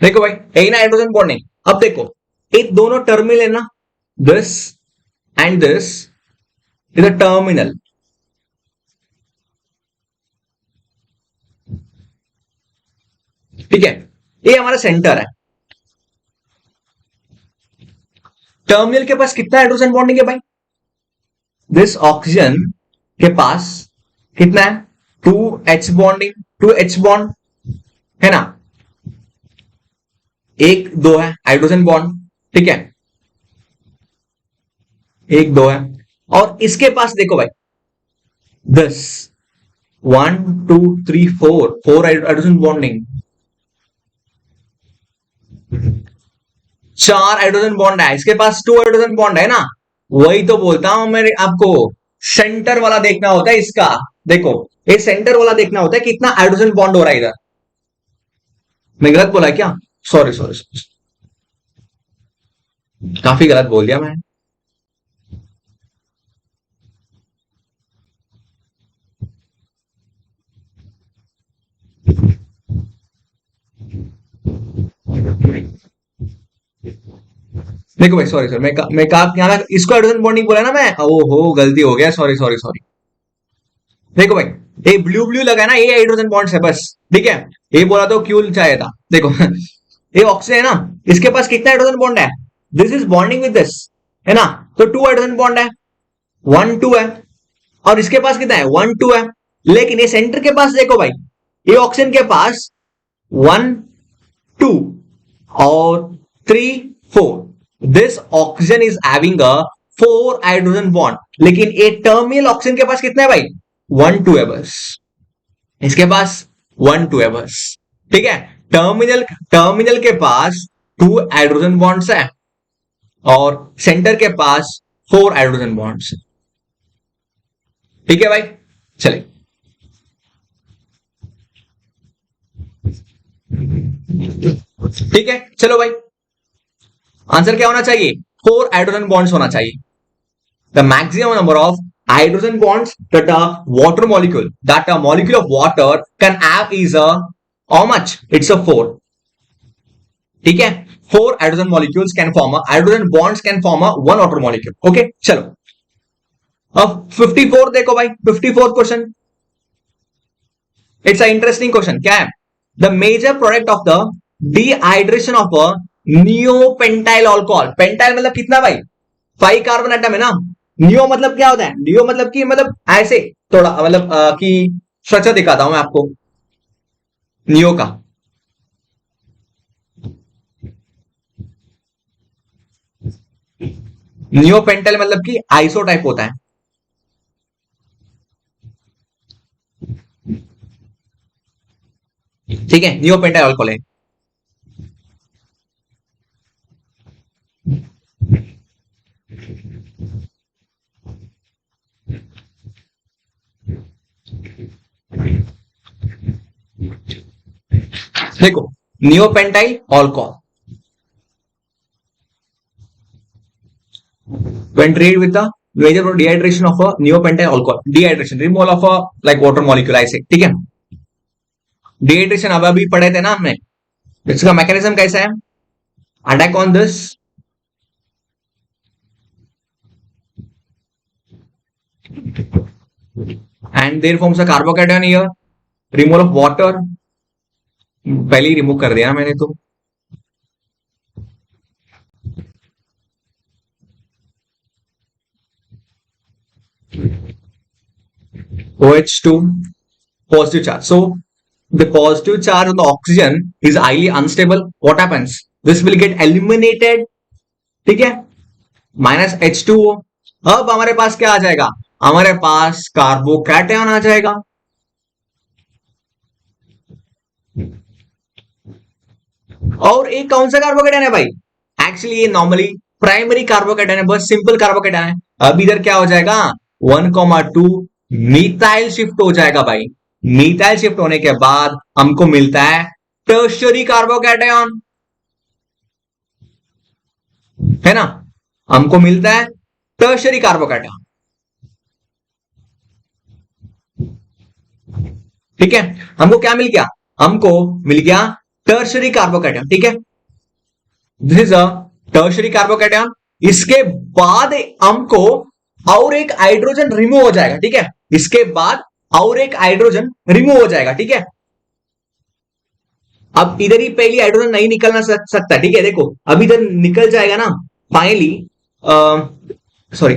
देखो भाई, यही ना हाइड्रोजन बॉन्डिंग। अब देखो, एक दोनों टर्मिनल है ना, this and this is a terminal. ठीक है, ये हमारा सेंटर है। टर्मिनल के पास कितना हाइड्रोजन बॉन्डिंग है भाई? दिस ऑक्सीजन के पास कितना है? 2H बॉन्डिंग, 2H बॉन्ड है ना, एक दो है हाइड्रोजन बॉन्ड। ठीक है, एक दो है। और इसके पास देखो भाई, this 1 2 3 4, 4 hydrogen bonding, 4 hydrogen bond है। इसके पास 2 हाइड्रोजन बॉन्ड है ना। वही तो बोलता हूं मैं आपको, सेंटर वाला देखना होता है इसका। देखो, ये सेंटर वाला देखना होता है कि कितना हाइड्रोजन बॉन्ड हो रहा है इधर। मैं गलत बोला क्या? सॉरी सॉरी, काफी गलत बोल दिया मैं। देखो भाई, सॉरी सर, मैं कहा क्या ना, इसको हाइड्रोजन बॉन्डिंग बोला ना मैं, ओहो गलती हो गया, सॉरी सॉरी सॉरी। देखो भाई, ये ब्लू ब्लू लगा है ना, ये हाइड्रोजन बॉन्ड्स है बस। ठीक है, ये बोला तो क्यों चाहिए था। देखो ये ऑक्सीजन है ना, इसके पास कितना हाइड्रोजन बॉन्ड है? This is bonding with this, है ना, तो 2 हाइड्रोजन बॉन्ड है, 1 2 है। और इसके पास कितना है? 1 2 है। लेकिन ये सेंटर के पास देखो भाई, ये ऑक्सीजन के पास 1 2 और 3 4। This oxygen is having a 4 hydrogen bond, लेकिन ये टर्मिनल ऑक्सीजन के पास कितना है भाई? 1 2 है बस। इसके पास 1 2 है बस। ठीक है, टर्मिनल टर्मिनल के पास 2 हाइड्रोजन बॉन्ड्स है और सेंटर के पास 4 हाइड्रोजन बॉन्ड्स है। ठीक है भाई, चलिए। ठीक है, चलो भाई, आंसर क्या होना चाहिए? 4 हाइड्रोजन बॉन्ड्स होना चाहिए। The maximum number of hydrogen bonds that a water molecule, that a molecule of water can have is a, how much? It's a 4. ठीक है, 4 hydrogen molecules can form a hydrogen bonds can form a 1 water molecule. Okay, चलो अब 54 देखो भाई, 54 question. It's a interesting question. क्या है? The major product of the dehydration of a neopentyl alcohol. Pentyl मतलब कितना भाई? 5 कार्बन एटम है ना। नियो मतलब क्या होता है? नियो मतलब कि, मतलब ऐसे थोड़ा, मतलब कि स्ट्रक्चर दिखाता हूं मैं आपको नियो का। नियो पेंटाइल मतलब कि आइसो टाइप होता है। ठीक है, नियो पेंटाइल अल्कोहल है। देखो, neo pentyl alcohol when treated with the major dehydration of a neopentyl alcohol, dehydration removal of a like water molecule ऐसे। ठीक है, डिहाइड्रेशन अब अभी पढ़े थे ना हमने। इसका मैकेनिज्म कैसा है? Attack on this and there forms a carbocation here, removal of water। पहले ही रिमूव कर दिया ना मैंने तो। OH2 positive charge, so the positive charge on the oxygen is highly unstable. What happens? This will get eliminated। ठीक है, -H2O। अब हमारे पास क्या आ जाएगा? हमारे पास कार्बोकैटायन आ जाएगा। और एक कौन सा कार्बोकेटायन है भाई? एक्चुअली ये नॉर्मली प्राइमरी कार्बोकेटायन है, बस सिंपल कार्बोकेटायन है। अब इधर क्या हो जाएगा, 1,2 मिथाइल शिफ्ट हो जाएगा भाई। मिथाइल शिफ्ट होने के बाद हमको मिलता है टर्शियरी कार्बोकेटायन, है ना, हमको मिलता है टर्शियरी कार्बोकेटायन। ठीक है, हमको क्या मिल गया, हमको मिल गया टर्शियरी कार्बोकेटायन। ठीक है, this is a tertiary carbocation. इसके बाद हमको और एक हाइड्रोजन रिमूव हो जाएगा। ठीक है, इसके बाद और एक हाइड्रोजन रिमूव हो जाएगा। ठीक है, अब इधर ही पहली हाइड्रोजन नहीं निकलना सकता। ठीक है, देखो अब इधर निकल जाएगा ना फाइनली, सॉरी,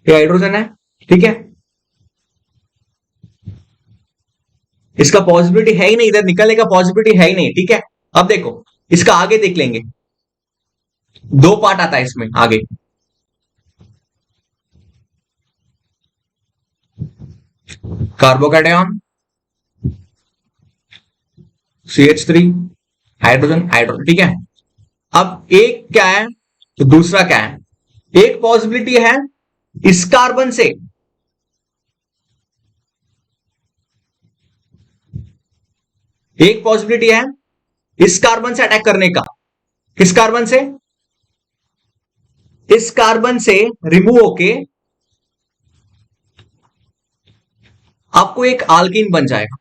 ये हाइड्रोजन है। ठीक है, इसका पॉसिबिलिटी है ही नहीं, इधर निकलने का पॉसिबिलिटी है ही नहीं। ठीक है, अब देखो इसका आगे देख लेंगे, दो पार्ट आता है इसमें आगे। Carbocation, CH3, hydrogen hydrogen. ठीक है, अब एक क्या है तो दूसरा क्या है, एक पॉसिबिलिटी है इस कार्बन से, एक पॉसिबिलिटी है इस कार्बन से अटैक करने का। किस कार्बन से, इस कार्बन से रिमूव होके आपको एक आल्कीन बन जाएगा,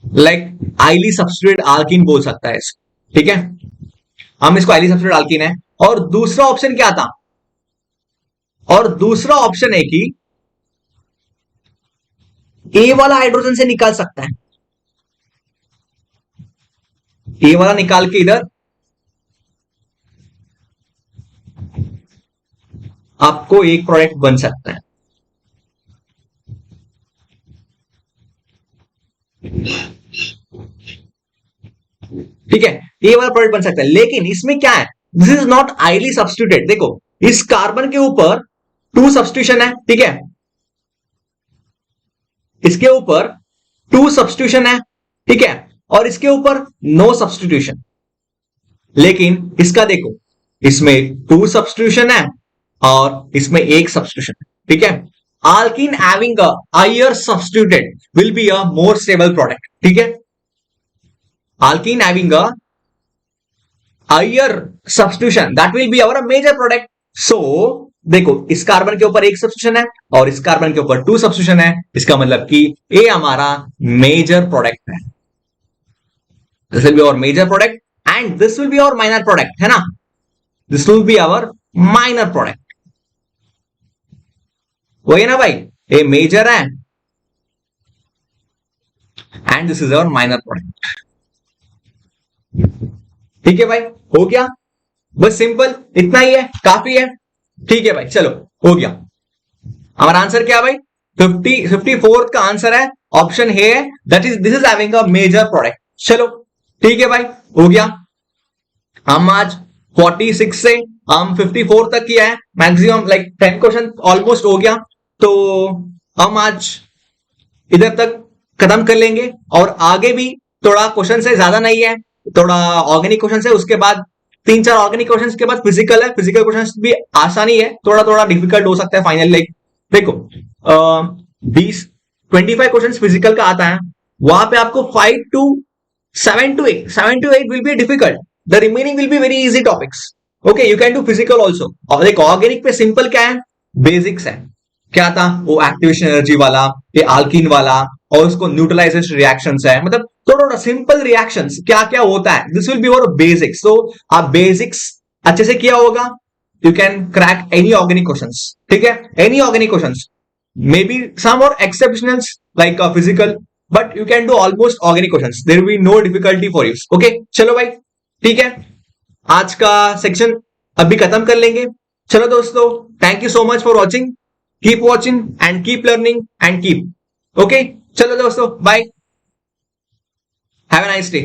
लाइक आइली सब्स्टिट्यूट आल्कीन बोल सकता है इसको। ठीक है, हम इसको आइली सब्स्टिट्यूट आल्कीन है। और दूसरा ऑप्शन क्या था, और दूसरा ऑप्शन है कि ए वाला हाइड्रोजन से निकाल सकता है, ए वाला निकाल के इधर आपको एक प्रोडक्ट बन सकता है। ठीक है, ए वाला प्रोडक्ट बन सकता है, लेकिन इसमें क्या है, दिस इज नॉट आइली सब्स्टिट्यूटेड। देखो इस कार्बन के ऊपर 2 सब्स्टिट्यूशन है। ठीक है, इसके ऊपर 2 सब्स्टिट्यूशन है। ठीक है, और इसके ऊपर नो सब्स्टिट्यूशन। लेकिन इसका देखो, इसमें 2 सब्स्टिट्यूशन है और इसमें एक सब्स्टिट्यूशन है। ठीक है, alkene having a higher substituted will be a more stable product. ठीक है, alkene having a higher substitution that will be our major product. So देखो इस कार्बन के ऊपर एक सब्स्टिट्यूशन है और इस कार्बन के ऊपर 2 सब्स्टिट्यूशन है, इसका मतलब कि ए हमारा मेजर प्रोडक्ट है। This will be our major product and this will be our minor product, है ना, this will be our minor product. वही ना भाई, ए मेजर है and this is our minor product. ठीक है भाई, हो गया, बस सिंपल इतना ही है, काफी है। ठीक है भाई, चलो हो गया। हमारा आंसर क्या है भाई, 54th का आंसर है ऑप्शन है, that is this is having a major product. चलो ठीक है भाई, हो गया। हम आज 46 से हम 54 तक किया है, मैक्सिमम लाइक 10 क्वेश्चन ऑलमोस्ट हो गया। तो हम आज इधर तक खत्म कर लेंगे और आगे भी थोड़ा क्वेश्चन है, ज्यादा नहीं है, थोड़ा ऑर्गेनिक क्वेश्चन है, उसके बाद 3-4 ऑर्गेनिक क्वेश्चन के बाद फिजिकल है। फिजिकल क्वेश्चन भी आसानी है, थोड़ा थोड़ा डिफिकल्ट हो सकता है फाइनल। लाइक देखो 25 क्वेश्चन फिजिकल का आता है, वहां पे आपको 7 to 8 will be difficult, the remaining will be very easy topics. Okay, you can do physical also. और देखो ऑर्गेनिक पे सिंपल क्या है, बेसिक्स है। क्या था वो, एक्टिवेशन एनर्जी वाला, ये आल्कीन वाला, और उसको न्यूट्रलाइजेशन रिएक्शंस है, मतलब थोड़ा सिंपल रिएक्शंस क्या क्या होता है, this will be your basics. तो आप बेसिक्स अच्छे से किया होगा, you can crack any organic questions. ठीक है, any organic questions, may be some और exceptionals like physical, but you can do almost organic questions, there will be no difficulty for you. Okay चलो भाई, ठीक है, आज का सेक्शन अभी खत्म कर लेंगे। चलो दोस्तों, thank you so much for watching, keep watching and keep learning and keep okay. चलो दोस्तों, bye, have a nice day.